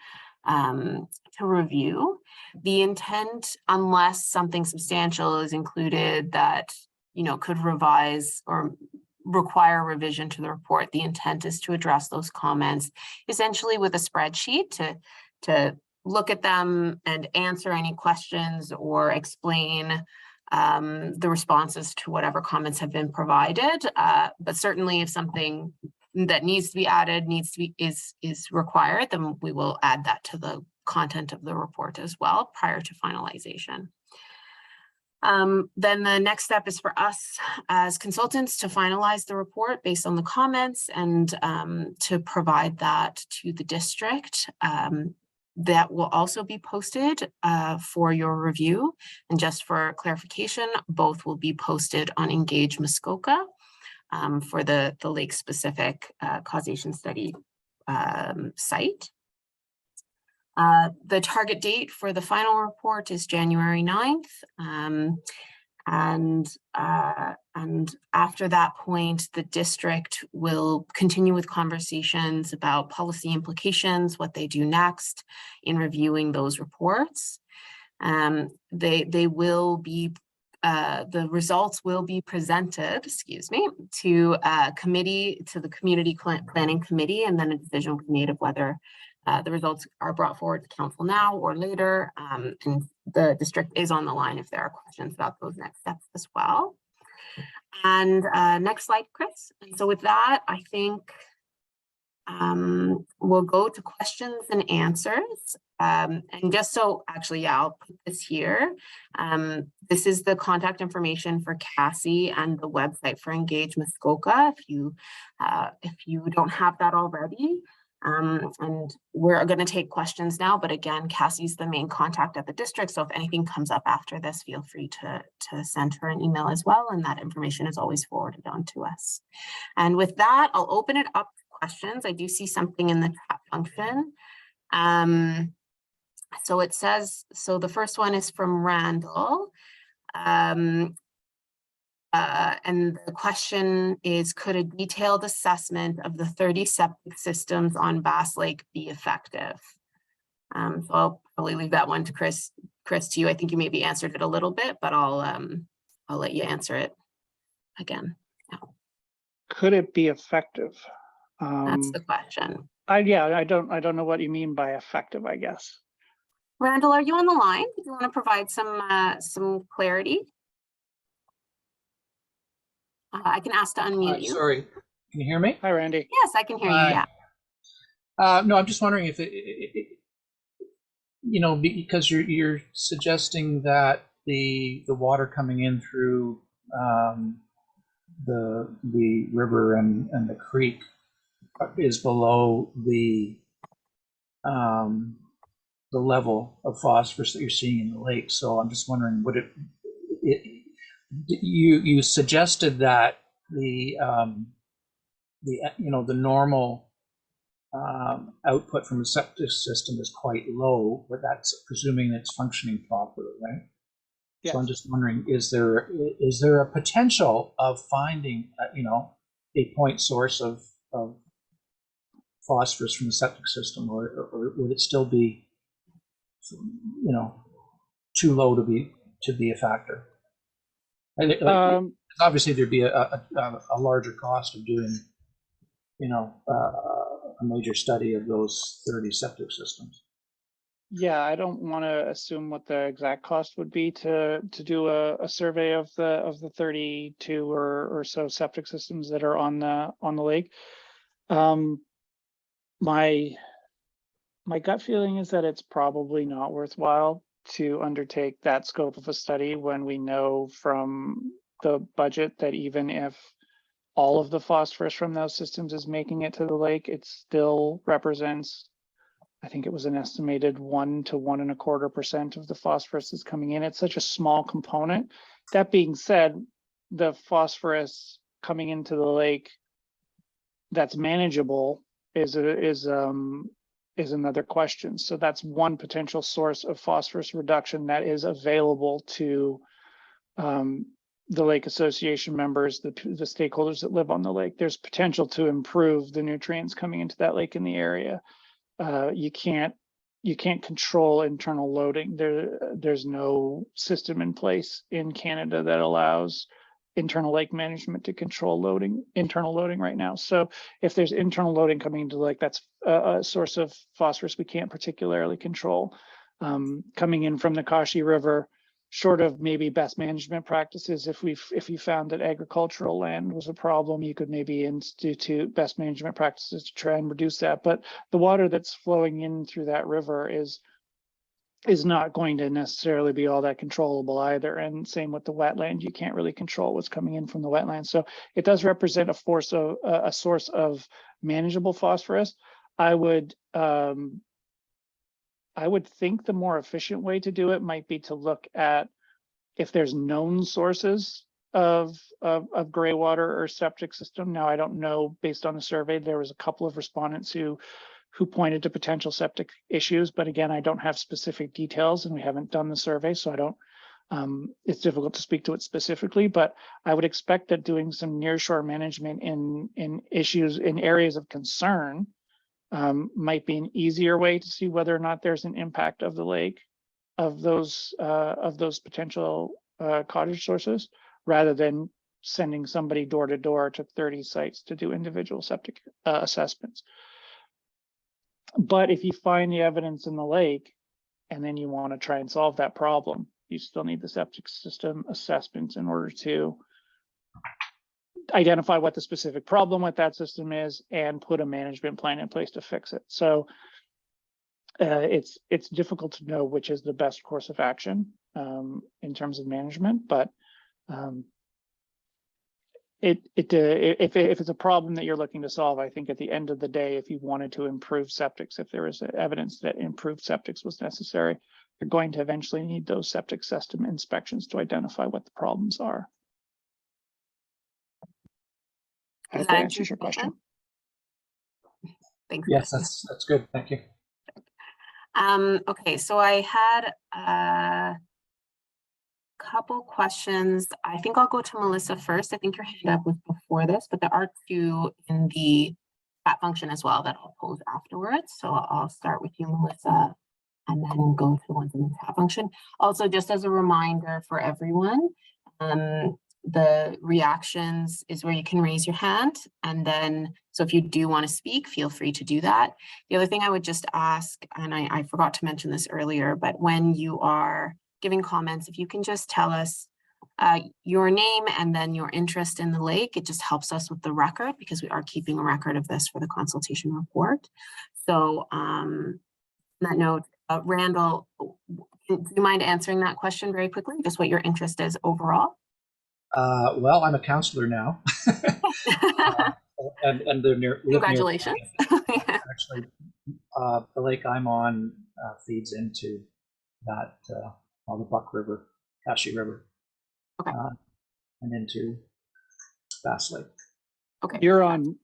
review. The intent, unless something substantial is included that, you know, could revise or require revision to the report, the intent is to address those comments essentially with a spreadsheet to look at them and answer any questions or explain the responses to whatever comments have been provided. But certainly if something that needs to be added is required, then we will add that to the content of the report as well prior to finalization. Then the next step is for us as consultants to finalize the report based on the comments and to provide that to the district. That will also be posted for your review. And just for clarification, both will be posted on Engage Muskoka for the lake-specific causation study site. The target date for the final report is January 9th. And after that point, the district will continue with conversations about policy implications, what they do next in reviewing those reports. They will be, the results will be presented, to a committee, to the community planning committee, and then a decision will be made of whether the results are brought forward to council now or later. And the district is on the line if there are questions about those next steps as well. And next slide, Chris. And so with that, I think we'll go to questions and answers. And just so, actually, yeah, I'll put this here. This is the contact information for Cassie and the website for Engage Muskoka if you don't have that already. And we're going to take questions now, but again, Cassie's the main contact at the district. So if anything comes up after this, feel free to send her an email as well. And that information is always forwarded on to us. And with that, I'll open it up to questions. I do see something in the chat function. So it says, so the first one is from Randall. And the question is, could a detailed assessment of the 30 septic systems on Bass Lake be effective? So I'll probably leave that one to Chris, to you. I think you maybe answered it a little bit, but I'll let you answer it again. Yeah. Could it be effective? That's the question. I don't know what you mean by effective, I guess. Randall, are you on the line? Do you want to provide some clarity? I can ask to unmute you. Sorry, can you hear me? Hi, Randy. Yes, I can hear you. Yeah. No, I'm just wondering if you know, because you're suggesting that the water coming in through the river and the creek is below the level of phosphorus that you're seeing in the lake. So I'm just wondering, would you suggested that the the normal output from the septic system is quite low, but that's presuming it's functioning properly, right? Yes. So I'm just wondering, is there a potential of finding, a point source of phosphorus from the septic system, or would it still be, too low to be a factor? Obviously, there'd be a larger cost of doing, a major study of those 30 septic systems. Yeah, I don't want to assume what the exact cost would be to do a survey of the 32 or so septic systems that are on the lake. My gut feeling is that it's probably not worthwhile to undertake that scope of a study when we know from the budget that even if all of the phosphorus from those systems is making it to the lake, it still represents, I think it was an estimated 1 to 1.25% of the phosphorus is coming in. It's such a small component. That being said, the phosphorus coming into the lake that's manageable is another question. So that's one potential source of phosphorus reduction that is available to the Lake Association members, the stakeholders that live on the lake. There's potential to improve the nutrients coming into that lake in the area. You can't control internal loading. There's no system in place in Canada that allows internal lake management to control internal loading right now. So if there's internal loading coming into the lake, that's a source of phosphorus we can't particularly control. Coming in from the Kashi River, short of maybe best management practices, if you found that agricultural land was a problem, you could maybe institute best management practices to try and reduce that. But the water that's flowing in through that river is not going to necessarily be all that controllable either. And same with the wetland, you can't really control what's coming in from the wetland. So it does represent a source of manageable phosphorus. I would think the more efficient way to do it might be to look at if there's known sources of gray water or septic system. Now, I don't know, based on the survey, there was a couple of respondents who pointed to potential septic issues, but again, I don't have specific details and we haven't done the survey, so I don't, it's difficult to speak to it specifically, but I would expect that doing some nearshore management in issues, in areas of concern, might be an easier way to see whether or not there's an impact of the lake, of those potential cottage sources, rather than sending somebody door to door to 30 sites to do individual septic assessments. But if you find the evidence in the lake and then you want to try and solve that problem, you still need the septic system assessments in order to identify what the specific problem with that system is and put a management plan in place to fix it. So it's difficult to know which is the best course of action in terms of management, but if it's a problem that you're looking to solve, I think at the end of the day, if you wanted to improve septics, if there is evidence that improved septics was necessary, you're going to eventually need those septic system inspections to identify what the problems are. I hope that answers your question. Thanks. Yes, that's good. Thank you. Okay, so I had a couple questions. I think I'll go to Melissa first. I think your hand up was before this, but there are two in the chat function as well that I'll pose afterwards. So I'll start with you, Melissa, and then go to the ones in the chat function. Also, just as a reminder for everyone, the reactions is where you can raise your hand. And then, so if you do want to speak, feel free to do that. The other thing I would just ask, and I forgot to mention this earlier, but when you are giving comments, if you can just tell us your name and then your interest in the lake, it just helps us with the record because we are keeping a record of this for the consultation report. So on that note, Randall, do you mind answering that question very quickly, just what your interest is overall? Well, I'm a counselor now. and they're near. Congratulations. Actually, the lake I'm on feeds into that, the Buck River, Kashi River, okay. And into Bass Lake. Okay. You're on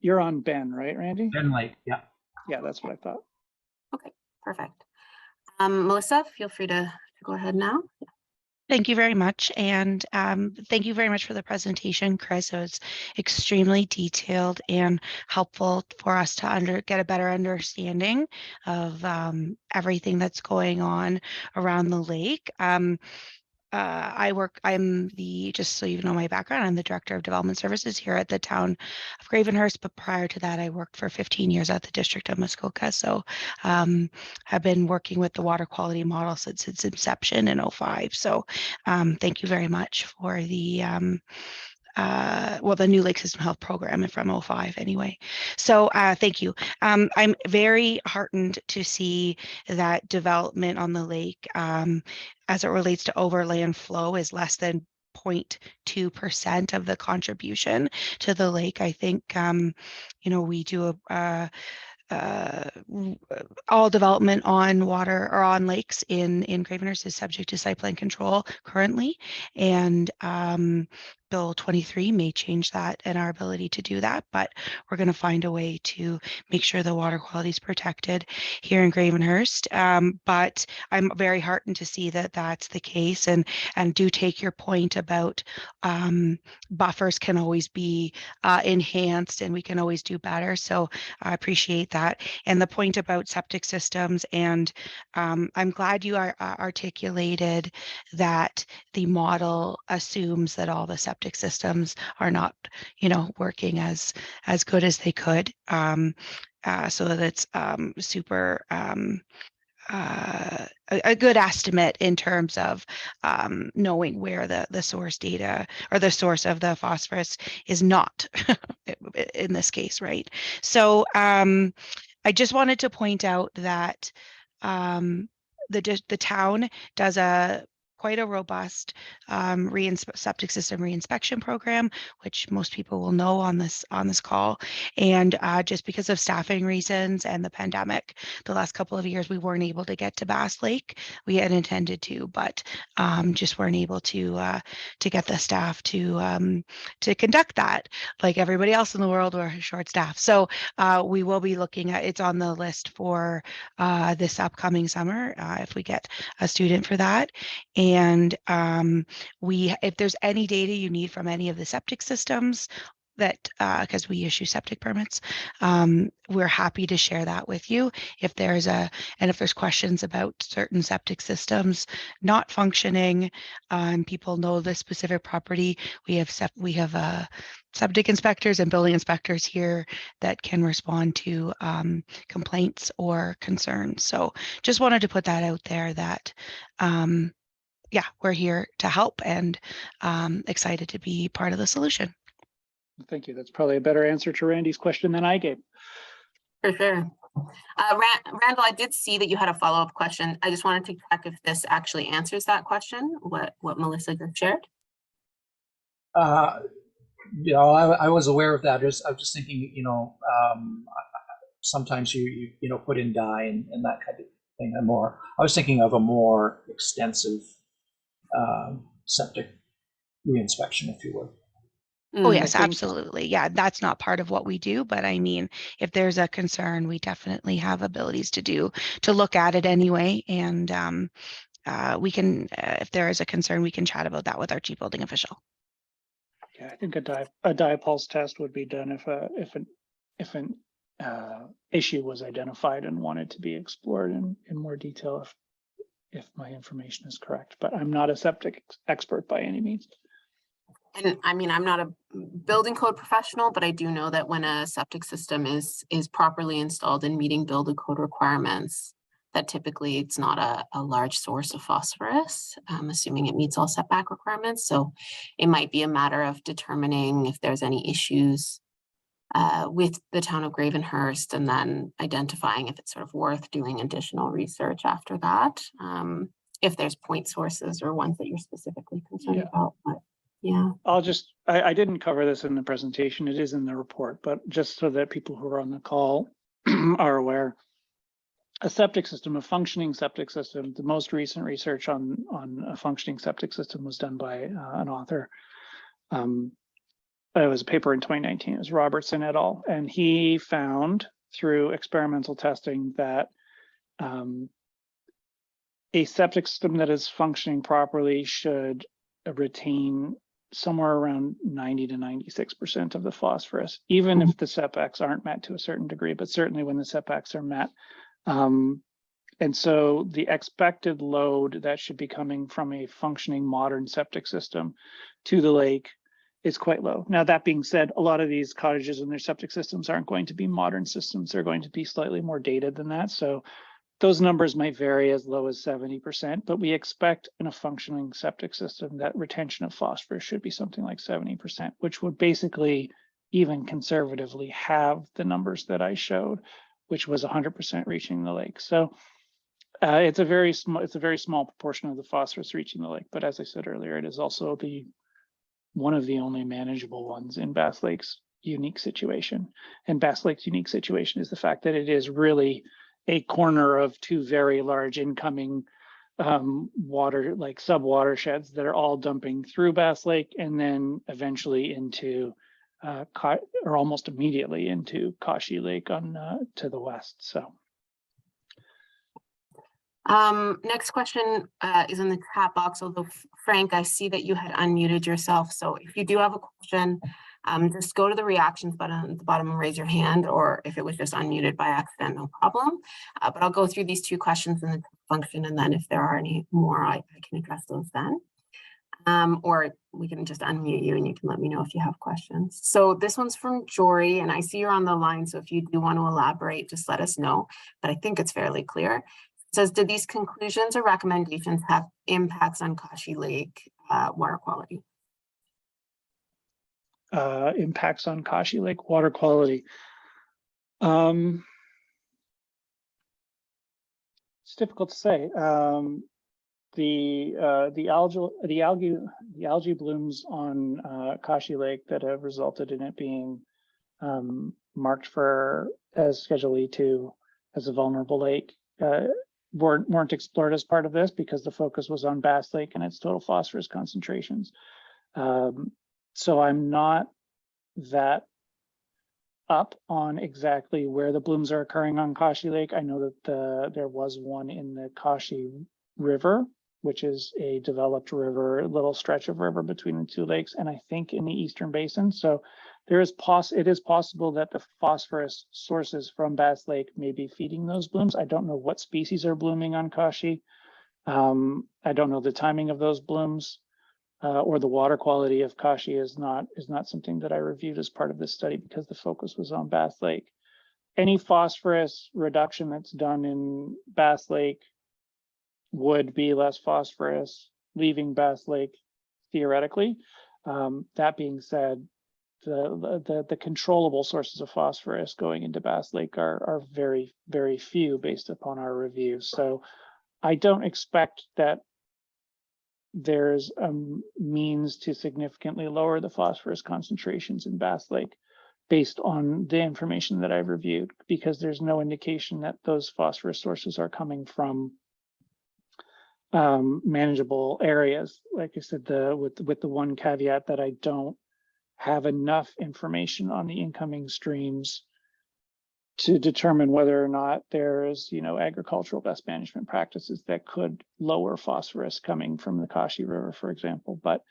Ben, right, Randy? Ben Lake, yeah. Yeah, that's what I thought. Okay, perfect. Melissa, feel free to go ahead now. Thank you very much. And thank you very much for the presentation, Chris. It was extremely detailed and helpful for us to get a better understanding of everything that's going on around the lake. Just so you know my background, I'm the Director of Development Services here at the town of Gravenhurst, but prior to that, I worked for 15 years at the District of Muskoka. So I've been working with the water quality model since its inception in 2005. So thank you very much for the the new Lake System Health Program from 2005 anyway. So thank you. I'm very heartened to see that development on the lake as it relates to overland flow is less than 0.2% of the contribution to the lake. I think, we do all development on water or on lakes in Gravenhurst is subject to site plan control currently, and Bill 23 may change that and our ability to do that, but we're going to find a way to make sure the water quality is protected here in Gravenhurst. But I'm very heartened to see that that's the case, and do take your point about buffers can always be enhanced and we can always do better. So I appreciate that. And the point about septic systems, and I'm glad you articulated that the model assumes that all the septic systems are not, working as good as they could. So that it's super a good estimate in terms of knowing where the source data or the source of the phosphorus is not in this case, right? So I just wanted to point out that the town does quite a robust septic system reinspection program, which most people will know on this call. And just because of staffing reasons and the pandemic, the last couple of years we weren't able to get to Bass Lake. We had intended to, but just weren't able to get the staff to conduct that. Like everybody else in the world, we're short staffed. So we will be looking at it's on the list for this upcoming summer if we get a student for that. And if there's any data you need from any of the septic systems that because we issue septic permits, we're happy to share that with you. If there's questions about certain septic systems not functioning, people know the specific property, we have septic inspectors and building inspectors here that can respond to complaints or concerns. So just wanted to put that out there that we're here to help and excited to be part of the solution. Thank you. That's probably a better answer to Randy's question than I gave. For sure. Randall, I did see that you had a follow-up question. I just wanted to check if this actually answers that question, what Melissa just shared. I was aware of that. I was just thinking, sometimes you put in dye and that kind of thing. I was thinking of a more extensive septic reinspection, if you would. Oh, yes, absolutely. Yeah, that's not part of what we do, but I mean, if there's a concern, we definitely have abilities to look at it anyway. And we can, if there is a concern, we can chat about that with our chief building official. Yeah, I think a dye pulse test would be done if an issue was identified and wanted to be explored in more detail, if my information is correct. But I'm not a septic expert by any means. And I mean, I'm not a building code professional, but I do know that when a septic system is properly installed and meeting building code requirements, that typically it's not a large source of phosphorus, assuming it meets all setback requirements. So it might be a matter of determining if there's any issues with the town of Gravenhurst, and then identifying if it's sort of worth doing additional research after that. If there's point sources or ones that you're specifically concerned about. But yeah. I didn't cover this in the presentation. It is in the report, but just so that people who are on the call are aware, a functioning septic system, the most recent research on a functioning septic system was done by an author it was a paper in 2019, it was Robertson et al. And he found through experimental testing that a septic system that is functioning properly should retain somewhere around 90 to 96% of the phosphorus, even if the setbacks aren't met to a certain degree, but certainly when the setbacks are met. And so the expected load that should be coming from a functioning modern septic system to the lake is quite low. Now, that being said, a lot of these cottages and their septic systems aren't going to be modern systems. They're going to be slightly more dated than that. So those numbers might vary as low as 70%, but we expect in a functioning septic system that retention of phosphorus should be something like 70%, which would basically even conservatively have the numbers that I showed, which was 100% reaching the lake. So it's a very small proportion of the phosphorus reaching the lake, but as I said earlier, it is also one of the only manageable ones in Bass Lake's unique situation. And Bass Lake's unique situation is the fact that it is really a corner of two very large incoming water, like sub watersheds that are all dumping through Bass Lake and then eventually into or almost immediately into Kashi Lake on to the west. So. Next question is in the chat box, although Frank, I see that you had unmuted yourself. So if you do have a question, just go to the reactions button at the bottom and raise your hand, or if it was just unmuted by accident, no problem. But I'll go through these two questions in the function, and then if there are any more, I can address those then. Or we can just unmute you and you can let me know if you have questions. So this one's from Jory, and I see you're on the line. So if you do want to elaborate, just let us know. But I think it's fairly clear. It says, did these conclusions or recommendations have impacts on Kashi Lake water quality? Impacts on Kashi Lake water quality. It's difficult to say. The algae blooms on Kashi Lake that have resulted in it being marked for as Schedule E2 as a vulnerable lake weren't explored as part of this because the focus was on Bass Lake and its total phosphorus concentrations. So I'm not that up on exactly where the blooms are occurring on Kashi Lake. I know that there was one in the Kashi River, which is a developed river, a little stretch of river between the two lakes, and I think in the Eastern Basin. So it is possible that the phosphorus sources from Bass Lake may be feeding those blooms. I don't know what species are blooming on Kashi. I don't know the timing of those blooms. Or the water quality of Kashi is not something that I reviewed as part of this study because the focus was on Bass Lake. Any phosphorus reduction that's done in Bass Lake would be less phosphorus leaving Bass Lake theoretically. That being said, the controllable sources of phosphorus going into Bass Lake are very, very few based upon our review. So I don't expect that there's a means to significantly lower the phosphorus concentrations in Bass Lake based on the information that I've reviewed, because there's no indication that those phosphorus sources are coming from manageable areas. Like I said, with the one caveat that I don't have enough information on the incoming streams to determine whether or not there's, agricultural best management practices that could lower phosphorus coming from the Kashi River, for example. But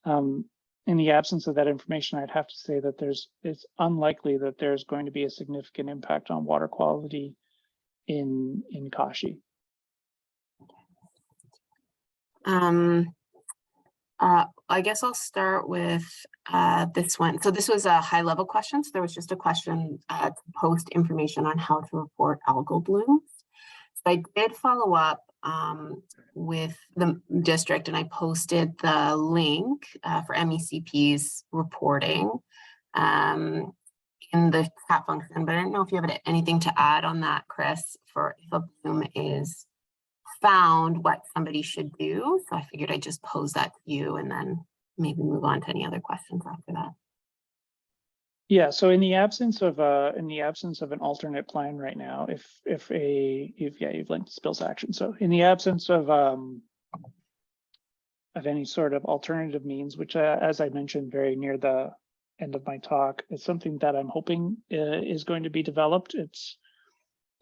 in the absence of that information, I'd have to say that it's unlikely that there's going to be a significant impact on water quality in Kashi. I guess I'll start with this one. So this was a high-level question. So there was just a question to post information on how to report algal blooms. So I did follow up with the district, and I posted the link for MECP's reporting in the chat function. But I don't know if you have anything to add on that, Chris, for if a bloom is found, what somebody should do. So I figured I'd just pose that to you and then maybe move on to any other questions after that. Yeah, so in the absence of an alternate plan right now, you've linked spills action. So in the absence of any sort of alternative means, which as I mentioned, very near the end of my talk. It's something that I'm hoping is going to be developed. It's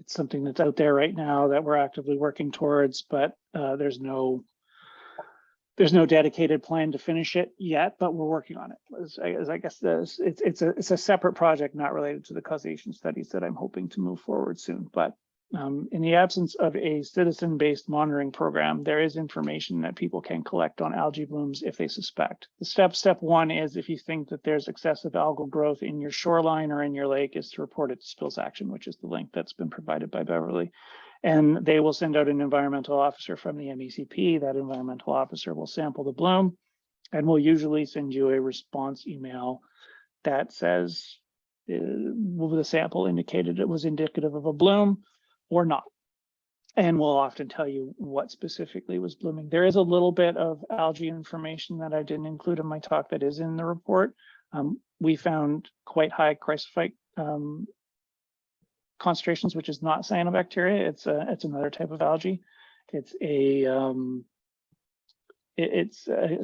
something that's out there right now that we're actively working towards, but there's no dedicated plan to finish it yet, but we're working on it. As I guess it's a separate project not related to the causation studies that I'm hoping to move forward soon. But in the absence of a citizen-based monitoring program, there is information that people can collect on algae blooms if they suspect. The step one is if you think that there's excessive algal growth in your shoreline or in your lake, is to report it to Spills Action, which is the link that's been provided by Beverly. And they will send out an environmental officer from the MECP. That environmental officer will sample the bloom and will usually send you a response email that says the sample indicated it was indicative of a bloom or not. And will often tell you what specifically was blooming. There is a little bit of algae information that I didn't include in my talk that is in the report. We found quite high chrysophyte concentrations, which is not cyanobacteria. It's another type of algae. It's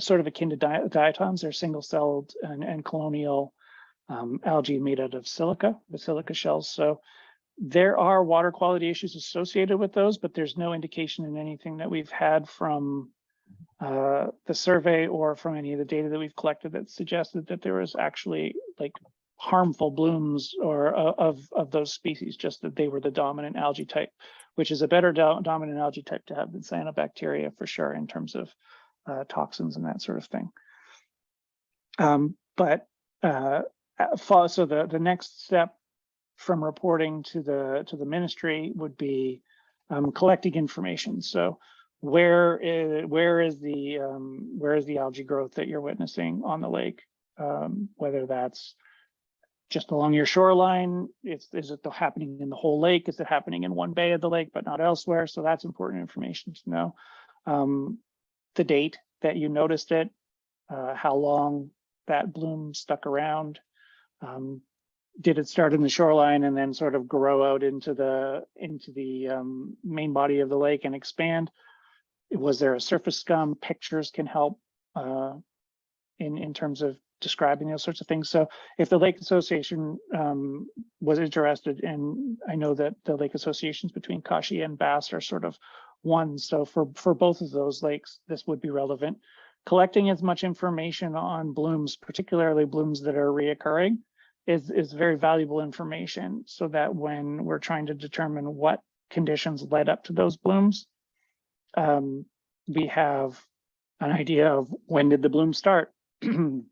sort of akin to diatoms. They're single-celled and colonial algae made out of silica, the silica shells. So there are water quality issues associated with those, but there's no indication in anything that we've had from the survey or from any of the data that we've collected that suggested that there was actually like harmful blooms or of those species, just that they were the dominant algae type, which is a better dominant algae type to have than cyanobacteria for sure in terms of toxins and that sort of thing. So the next step from reporting to the ministry would be collecting information. So where is the algae growth that you're witnessing on the lake? Whether that's just along your shoreline, is it happening in the whole lake? Is it happening in one bay of the lake but not elsewhere? So that's important information to know. The date that you noticed it, how long that bloom stuck around. Did it start in the shoreline and then sort of grow out into the main body of the lake and expand? Was there a surface scum? Pictures can help in terms of describing those sorts of things. So if the Lake Association was interested, and I know that the lake associations between Kashi and Bass are sort of one. So for both of those lakes, this would be relevant. Collecting as much information on blooms, particularly blooms that are reoccurring, is very valuable information, so that when we're trying to determine what conditions led up to those blooms, we have an idea of when did the bloom start and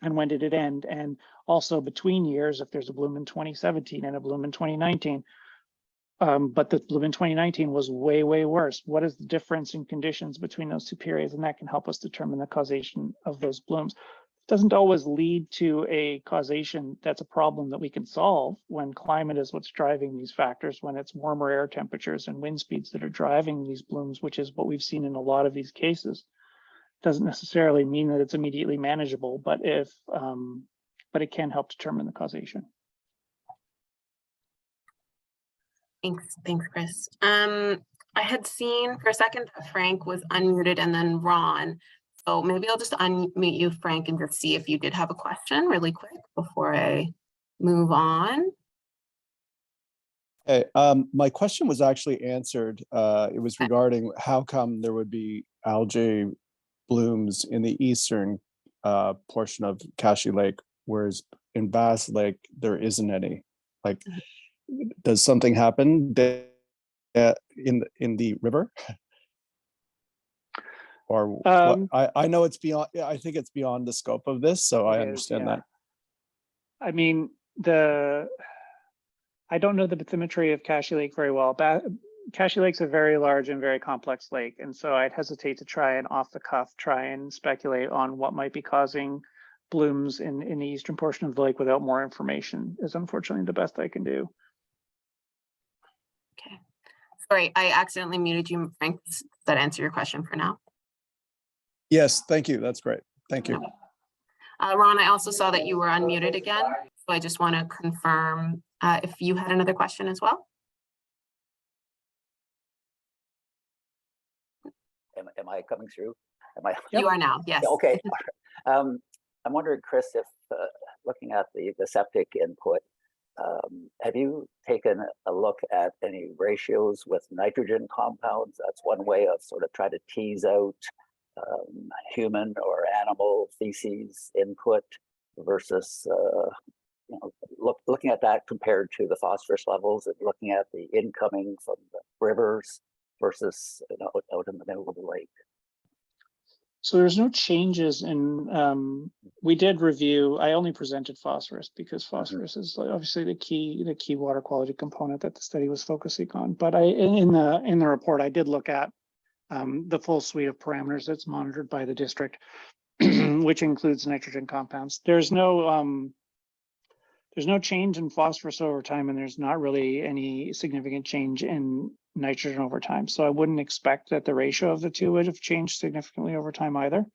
when did it end, and also between years, if there's a bloom in 2017 and a bloom in 2019, but the bloom in 2019 was way worse. What is the difference in conditions between those two periods? And that can help us determine the causation of those blooms. It doesn't always lead to a causation that's a problem that we can solve when climate is what's driving these factors, when it's warmer air temperatures and wind speeds that are driving these blooms, which is what we've seen in a lot of these cases. Doesn't necessarily mean that it's immediately manageable, but it can help determine the causation. Thanks, Chris. I had seen for a second that Frank was unmuted and then Ron. So maybe I'll just unmute you, Frank, and just see if you did have a question really quick before I move on. Hey, my question was actually answered. It was regarding how come there would be algae blooms in the eastern portion of Kashi Lake, whereas in Bass Lake there isn't any. Like, does something happen in the river? Or what? I know it's beyond. I think it's beyond the scope of this, so I understand that. I mean, I don't know the bathymetry of Kashi Lake very well. Kashi Lake's a very large and very complex lake, and so I'd hesitate to try and off the cuff try and speculate on what might be causing blooms in the eastern portion of the lake without more information. Is unfortunately the best I can do. Okay, sorry, I accidentally muted you, Frank. Does that answer your question for now? Yes, thank you. That's great. Thank you. Ron, I also saw that you were unmuted again, so I just want to confirm if you had another question as well. Am I coming through? Am I? You are now, yes. Okay. I'm wondering, Chris, if looking at the septic input, have you taken a look at any ratios with nitrogen compounds? That's one way of sort of trying to tease out human or animal feces input versus looking at that compared to the phosphorus levels and looking at the incoming from the rivers versus out in the middle of the lake. So there's no changes in, we did review, I only presented phosphorus because phosphorus is obviously the key water quality component that the study was focusing on. But in the report, I did look at the full suite of parameters that's monitored by the district, which includes nitrogen compounds. There's no change in phosphorus over time, and there's not really any significant change in nitrogen over time. So I wouldn't expect that the ratio of the two would have changed significantly over time either,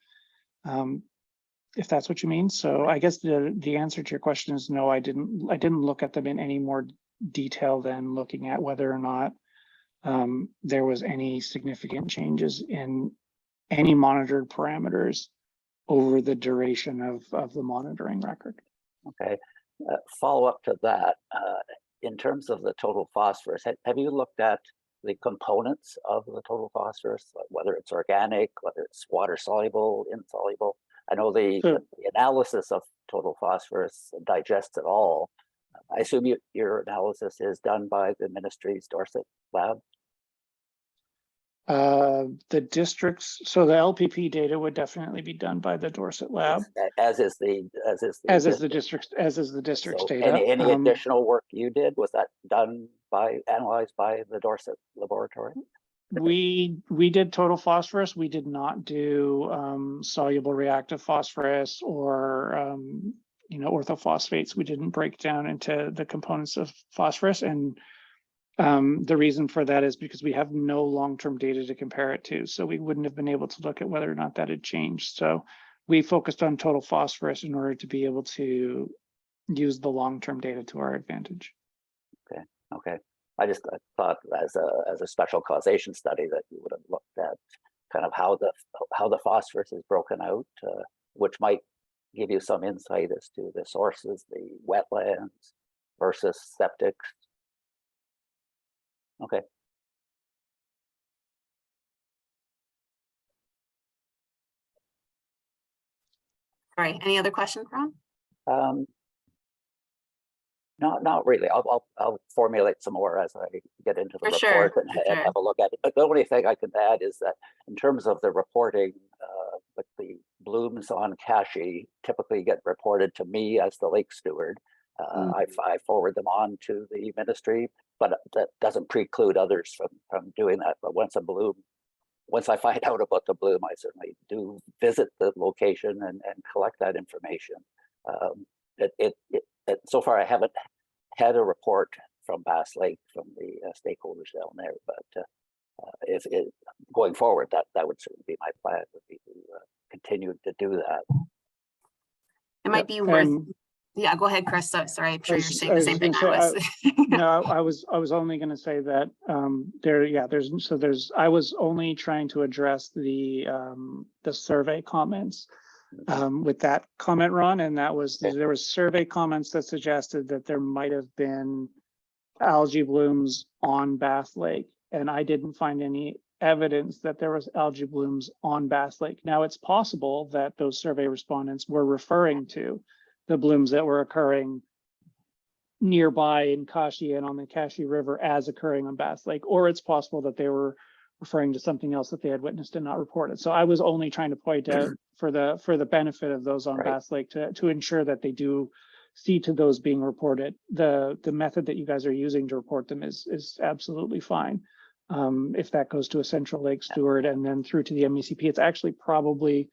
if that's what you mean. So I guess the answer to your question is no, I didn't look at them in any more detail than looking at whether or not there was any significant changes in any monitored parameters over the duration of the monitoring record. Okay. Follow up to that, in terms of the total phosphorus, have you looked at the components of the total phosphorus, whether it's organic, whether it's water soluble, insoluble? I know the analysis of total phosphorus digests it all. I assume your analysis is done by the ministry's Dorset lab? The districts, so the LPP data would definitely be done by the Dorset lab, As is the district's so data. Any additional work you did, was that done analyzed by the Dorset laboratory? We did total phosphorus. We did not do soluble reactive phosphorus or orthophosphates. We didn't break down into the components of phosphorus, and the reason for that is because we have no long-term data to compare it to. So we wouldn't have been able to look at whether or not that had changed. So we focused on total phosphorus in order to be able to use the long-term data to our advantage. Okay. I thought as a special causation study that you would have looked at kind of how the phosphorus is broken out, which might give you some insight as to the sources, the wetlands versus septic. Okay. Sorry, any other questions, Ron? Not really. I'll formulate some more as I get into the For report sure, and for sure. have a look at it. But the only thing I can add is that in terms of the reporting, like the blooms on Cache typically get reported to me as the lake steward. I forward them on to the ministry, but that doesn't preclude others from doing that. But once I find out about the bloom, I certainly do visit the location and collect that information. So far, I haven't had a report from Bass Lake from the stakeholders down there, but if going forward, that would certainly be my plan, would be to continue to do that. It might be worth. Yeah, go ahead, Chris. Sorry, I'm sure you're saying the same thing I was. No, I was only going to say that I was only trying to address the survey comments with that comment, Ron, and that was there was survey comments that suggested that there might have been algae blooms on Bass Lake, and I didn't find any evidence that there was algae blooms on Bass Lake. Now, it's possible that those survey respondents were referring to the blooms that were occurring nearby in Cache and on the Cache River as occurring on Bass Lake, or it's possible that they were referring to something else that they had witnessed and not reported. So I was only trying to point out for the benefit of those on Bass Lake to ensure that they do see to those being reported. The method that you guys are using to report them is absolutely fine. If that goes to a central lake steward and then through to the MECP, it's actually probably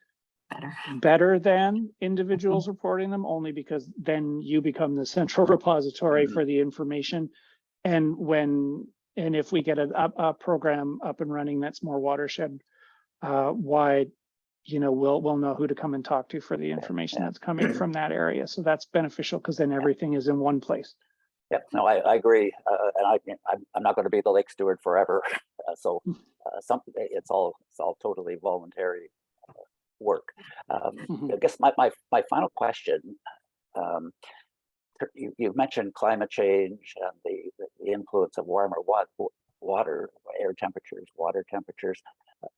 better than individuals reporting them, only because then you become the central repository for the information. And if we get a program up and running that's more watershed wide, we'll know who to come and talk to for the information that's coming from that area. So that's beneficial because then everything is in one place. Yeah, no, I agree, and I'm not going to be the lake steward forever, so it's all totally voluntary work. I guess my final question You've mentioned climate change and the influence of warmer water, air temperatures, water temperatures.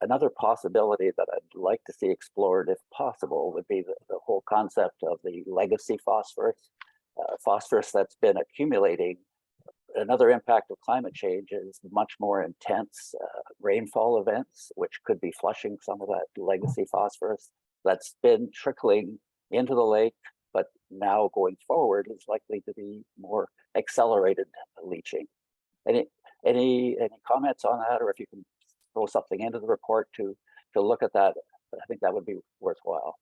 Another possibility that I'd like to see explored, if possible, would be the whole concept of the legacy phosphorus, phosphorus that's been accumulating. Another impact of climate change is much more intense rainfall events, which could be flushing some of that legacy phosphorus that's been trickling into the lake, but now going forward is likely to be more accelerated leaching. Any comments on that, or if you can throw something into the report to look at that, I think that would be worthwhile.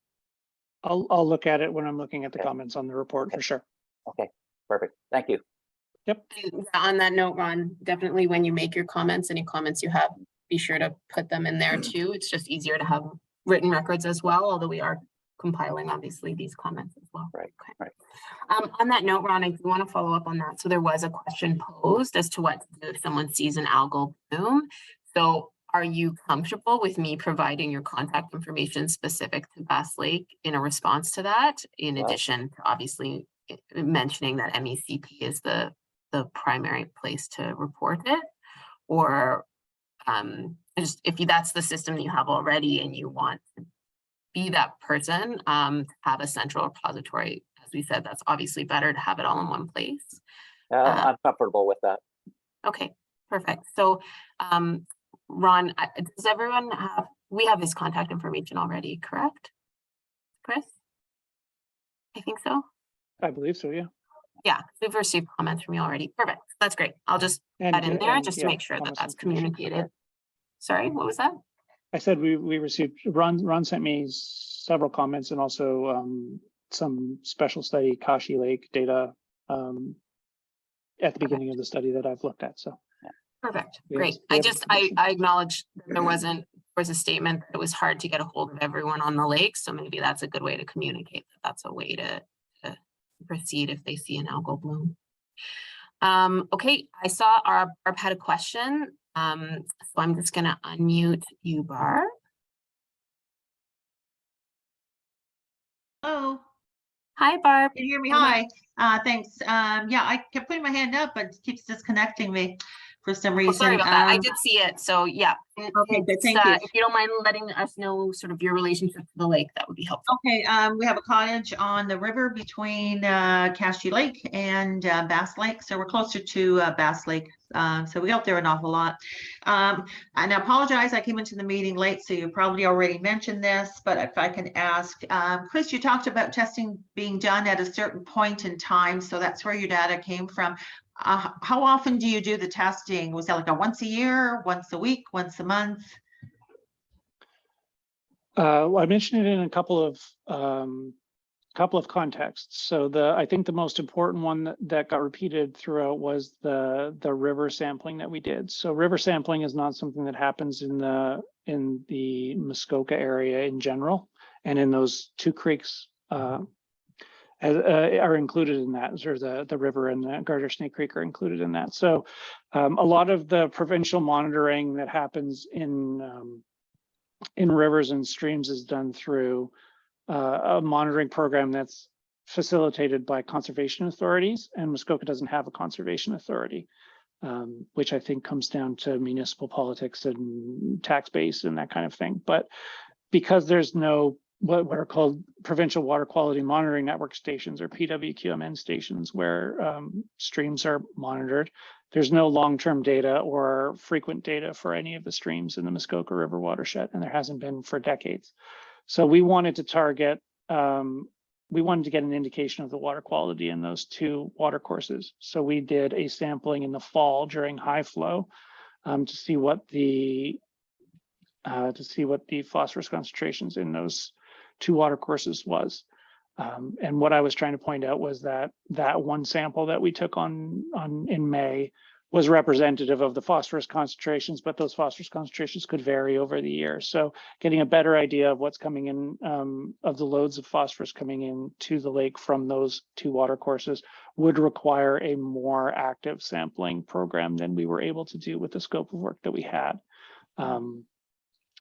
I'll look at it when I'm looking at the Okay. comments on the report for sure. Okay, perfect. Thank you. Yep. And on that note, Ron, definitely when you make your comments, any comments you have, be sure to put them in there too. It's just easier to have written records as well, although we are compiling obviously these comments as well. Right, Okay. right. On that note, Ron, I do want to follow up on that. So there was a question posed as to what to do if someone sees an algal bloom. So are you comfortable with me providing your contact information specific to Bass Lake in a response to that? In addition to obviously mentioning that MECP is the primary place to report it, or just if that's the system that you have already and you want to be that person, have a central repository. As we said, that's obviously better to have it all in one place. I'm comfortable with that. Okay, perfect. So, Ron, does everyone have, we have his contact information already, correct? Chris? I think so. I believe so, yeah. Yeah, we've received comments from you already. Perfect. That's great. I'll just And, add in there and, just to yeah, make sure that comments that's and conditions. communicated. Sorry, what was that? I said we received, Ron sent me several comments and also some special study Kashi Lake data at the beginning of the study that I've looked at. So Perfect. We have- Great. we I have just, information. I acknowledge there was a statement that it was hard to get a hold of everyone on the lake. So maybe that's a good way to communicate that that's a way to proceed if they see an algal bloom. Okay, I saw Barb had a question. So I'm just gonna unmute you, Barb. Hello, Hi, Barb. can you hear me? Hi, thanks. Yeah, I kept putting my hand up, but it keeps disconnecting me for some Oh, reason. sorry about that. I did see it. So yeah. Okay, good, thank you. If you don't mind letting us know sort of your relationship to the lake, that would be helpful. Okay, we have a cottage on the river between Causation Lake and Bass Lake. So we're closer to Bass Lake. So we go up there an awful lot. And I apologize, I came into the meeting late, so you probably already mentioned this, but if I can ask, Chris, you talked about testing being done at a certain point in time. So that's where your data came from. How often do you do the testing? Was that like a once a year, once a week, once a month? Well, I mentioned it in a couple of contexts. So I think the most important one that got repeated throughout was the river sampling that we did. So river sampling is not something that happens in the Muskoka area in general, and in those two creeks are included in that. So the river and the Garter Snake Creek are included in that. So a lot of the provincial monitoring that happens in rivers and streams is done through a monitoring program that's facilitated by conservation authorities, and Muskoka doesn't have a conservation authority, which I think comes down to municipal politics and tax base and that kind of thing. But because there's no what are called provincial water quality monitoring network stations, or PWQMN stations, where streams are monitored, there's no long-term data or frequent data for any of the streams in the Muskoka River watershed, and there hasn't been for decades. So we wanted to target, we wanted to get an indication of the water quality in those two water courses. So we did a sampling in the fall during high flow to see what the phosphorus concentrations in those two water courses was. And what I was trying to point out was that one sample that we took in May was representative of the phosphorus concentrations, but those phosphorus concentrations could vary over the year. So getting a better idea of what's coming in, of the loads of phosphorus coming in to the lake from those two water courses would require a more active sampling program than we were able to do with the scope of work that we had.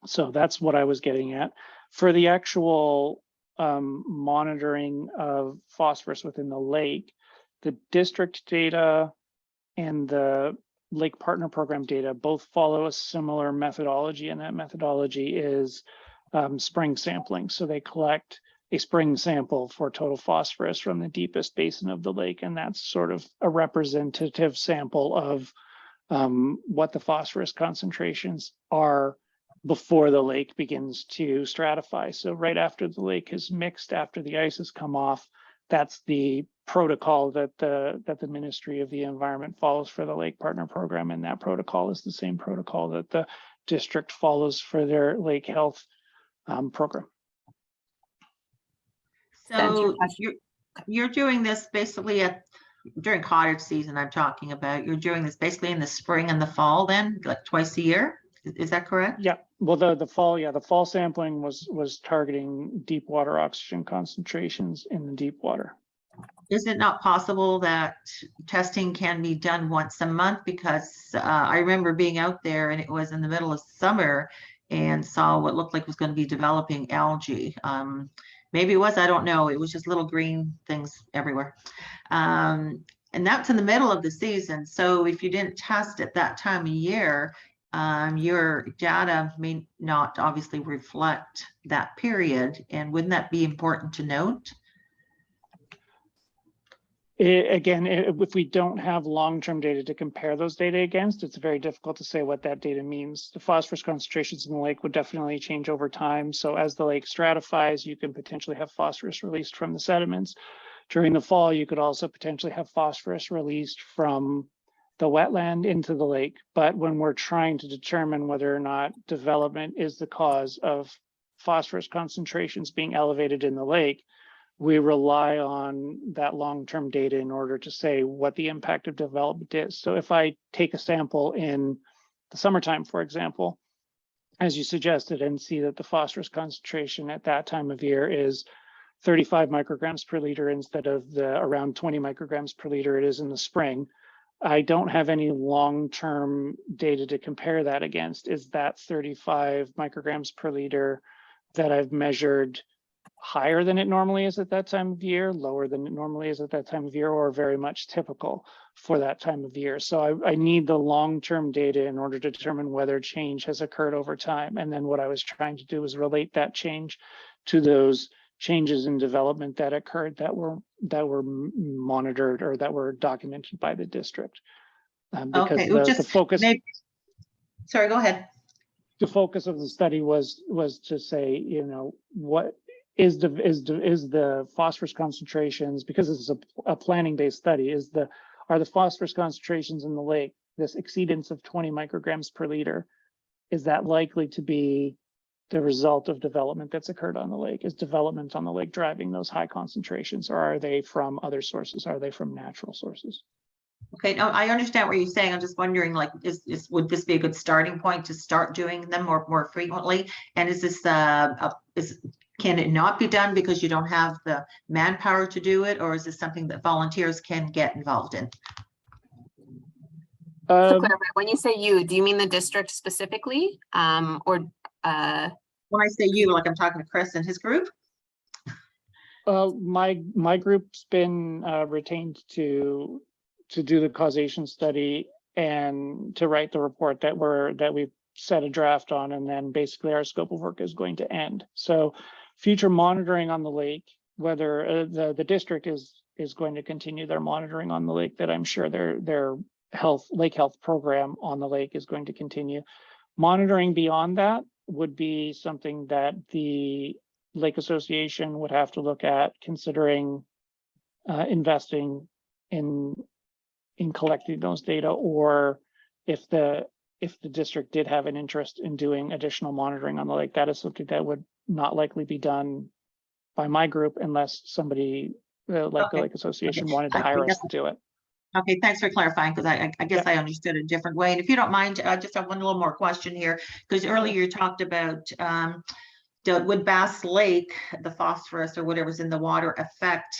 So that's what I was getting at. For the actual monitoring of phosphorus within the lake, the district data and the Lake Partner Program data both follow a similar methodology, and that methodology is spring sampling. So they collect a spring sample for total phosphorus from the deepest basin of the lake, and that's sort of a representative sample of what the phosphorus concentrations are before the lake begins to stratify. So right after the lake is mixed, after the ice has come off, that's the protocol that the Ministry of the Environment follows for the Lake Partner Program, and that protocol is the same protocol that the district follows for their lake health program. So you're doing this basically during cottage season. I'm talking about. You're doing this basically in the spring and the fall, then, like twice a year. Is that correct? Yeah. Well, the fall sampling was targeting deep water oxygen concentrations in the deep water. Is it not possible that testing can be done once a month? Because I remember being out there and it was in the middle of summer and saw what looked like was going to be developing algae. Maybe it was, I don't know. It was just little green things everywhere. And that's in the middle of the season. So if you didn't test at that time of year, your data may not obviously reflect that period. And wouldn't that be important to note? Again, if we don't have long-term data to compare those data against, it's very difficult to say what that data means. The phosphorus concentrations in the lake would definitely change over time. So as the lake stratifies, you can potentially have phosphorus released from the sediments. During the fall, you could also potentially have phosphorus released from the wetland into the lake. But when we're trying to determine whether or not development is the cause of phosphorus concentrations being elevated in the lake, we rely on that long-term data in order to say what the impact of development is. So if I take a sample in the summertime, for example, as you suggested, and see that the phosphorus concentration at that time of year is 35 micrograms per liter instead of the around 20 micrograms per liter it is in the spring, I don't have any long-term data to compare that against. Is that 35 micrograms per liter that I've measured higher than it normally is at that time of year, lower than it normally is at that time of year, or very much typical for that time of year? So I need the long-term data in order to determine whether change has occurred over time. And then what I was trying to do was relate that change to those changes in development that occurred that were monitored or that were documented by the district. Because Okay, the focus. Sorry, go ahead. The focus of the study was to say, you know, what is the phosphorus concentrations, because this is a planning-based study, are the phosphorus concentrations in the lake, this exceedance of 20 micrograms per liter, is that likely to be the result of development that's occurred on the lake? Is development on the lake driving those high concentrations, or are they from other sources? Are they from natural sources? Okay, no, I understand what you're saying. I'm just wondering, like, would this be a good starting point to start doing them more frequently? And is this can it not be done because you don't have the manpower to do it, or is this something that volunteers can get involved in? To clarify, when you say you, do you mean the district specifically, or? When I say you, like I'm talking to Chris and his group? My group's been retained to do the causation study and to write the report that we've set a draft on, and then basically our scope of work is going to end. So future monitoring on the lake, whether the district is going to continue their monitoring on the lake, that I'm sure their lake health program on the lake is going to continue. Monitoring beyond that would be something that the Lake Association would have to look at, considering investing in collecting those data, or if the district did have an interest in doing additional monitoring on the lake, that is something that would not likely be done by my group unless somebody like the Lake Association wanted to hire us to do it. Okay, thanks for clarifying, because I guess I understood it a different way. And if you don't mind, I just have one little more question here, because earlier you talked about would Bass Lake, the phosphorus or whatever's in the water, affect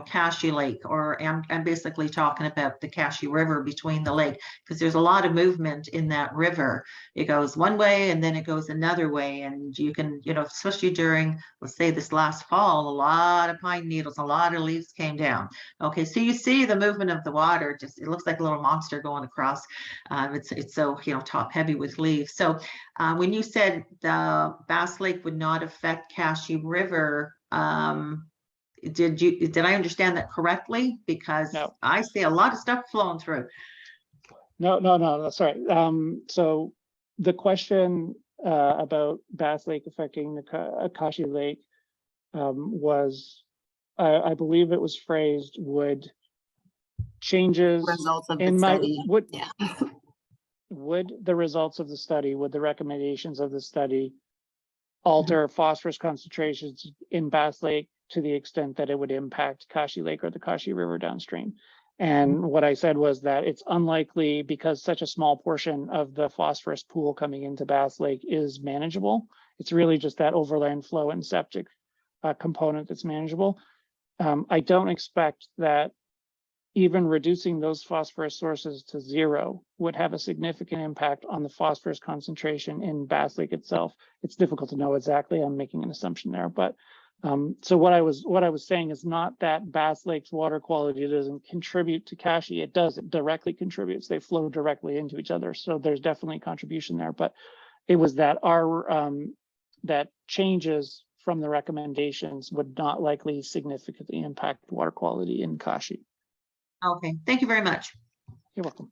Cashew Lake, or I'm basically talking about the Cashew River between the lake, because there's a lot of movement in that river. It goes one way and then it goes another way, and you can, especially during, let's say this last fall, a lot of pine needles, a lot of leaves came down. Okay, so you see the movement of the water, just it looks like a little monster going across. It's so top heavy with leaves. So when you said the Bass Lake would not affect Cashew River, did I understand that correctly? Because No. I see a lot of stuff flowing through. No, that's right. So the question about Bass Lake affecting the Akashi Lake was, I believe it was phrased, would changes Results of the in study. would the results of the study, would the recommendations of the study alter phosphorus concentrations in Bass Lake to the extent that it would impact Kashi Lake or the Kashi River downstream? And what I said was that it's unlikely, because such a small portion of the phosphorus pool coming into Bass Lake is manageable. It's really just that overland flow and septic component that's manageable. I don't expect that even reducing those phosphorus sources to zero would have a significant impact on the phosphorus concentration in Bass Lake itself. It's difficult to know exactly. I'm making an assumption there, but so what I was saying is not that Bass Lake's water quality doesn't contribute to Kashi. It does. It directly contributes. They flow directly into each other. So there's definitely contribution there. But it was that our that changes from the recommendations would not likely significantly impact water quality in Kashi. Okay, thank you very much. You're welcome.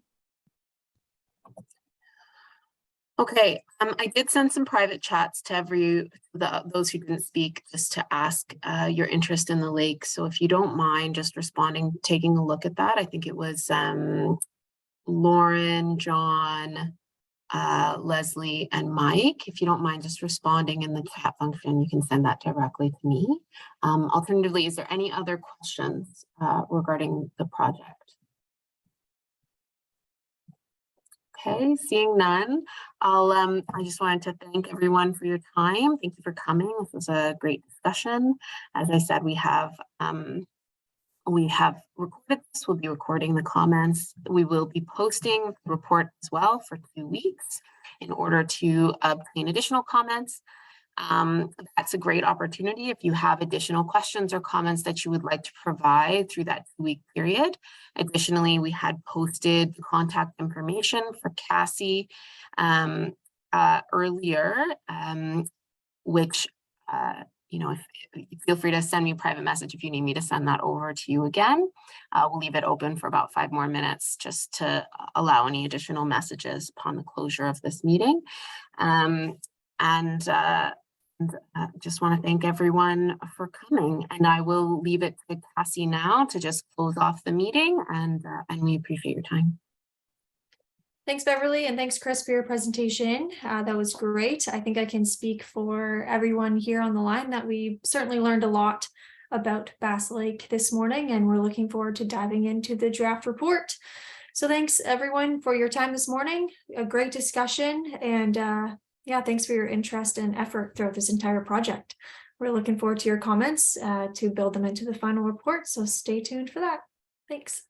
Okay, I did send some private chats to those who didn't speak, just to ask your interest in the lake. So if you don't mind just responding, taking a look at that. I think it was Lauren, John, Leslie, and Mike. If you don't mind just responding in the chat function, you can send that directly to me. Alternatively, is there any other questions regarding the project? Okay, seeing none, I just wanted to thank everyone for your time. Thank you for coming. This was a great discussion. As I said, we have recorded this. We'll be recording the comments. We will be posting the report as well for 2 weeks in order to obtain additional comments. That's a great opportunity if you have additional questions or comments that you would like to provide through that 2-week period. Additionally, we had posted the contact information for Cassie earlier, which feel free to send me a private message if you need me to send that over to you again. We'll leave it open for about 5 more minutes just to allow any additional messages upon the closure of this meeting. Just want to thank everyone for coming, and I will leave it to Cassie now to just close off the meeting, and we appreciate your time. Thanks, Beverly, and thanks, Chris, for your presentation. That was great. I think I can speak for everyone here on the line that we certainly learned a lot about Bass Lake this morning, and we're looking forward to diving into the draft report. So thanks, everyone, for your time this morning. A great discussion, and yeah, thanks for your interest and effort throughout this entire project. We're looking forward to your comments to build them into the final report, so stay tuned for that. Thanks.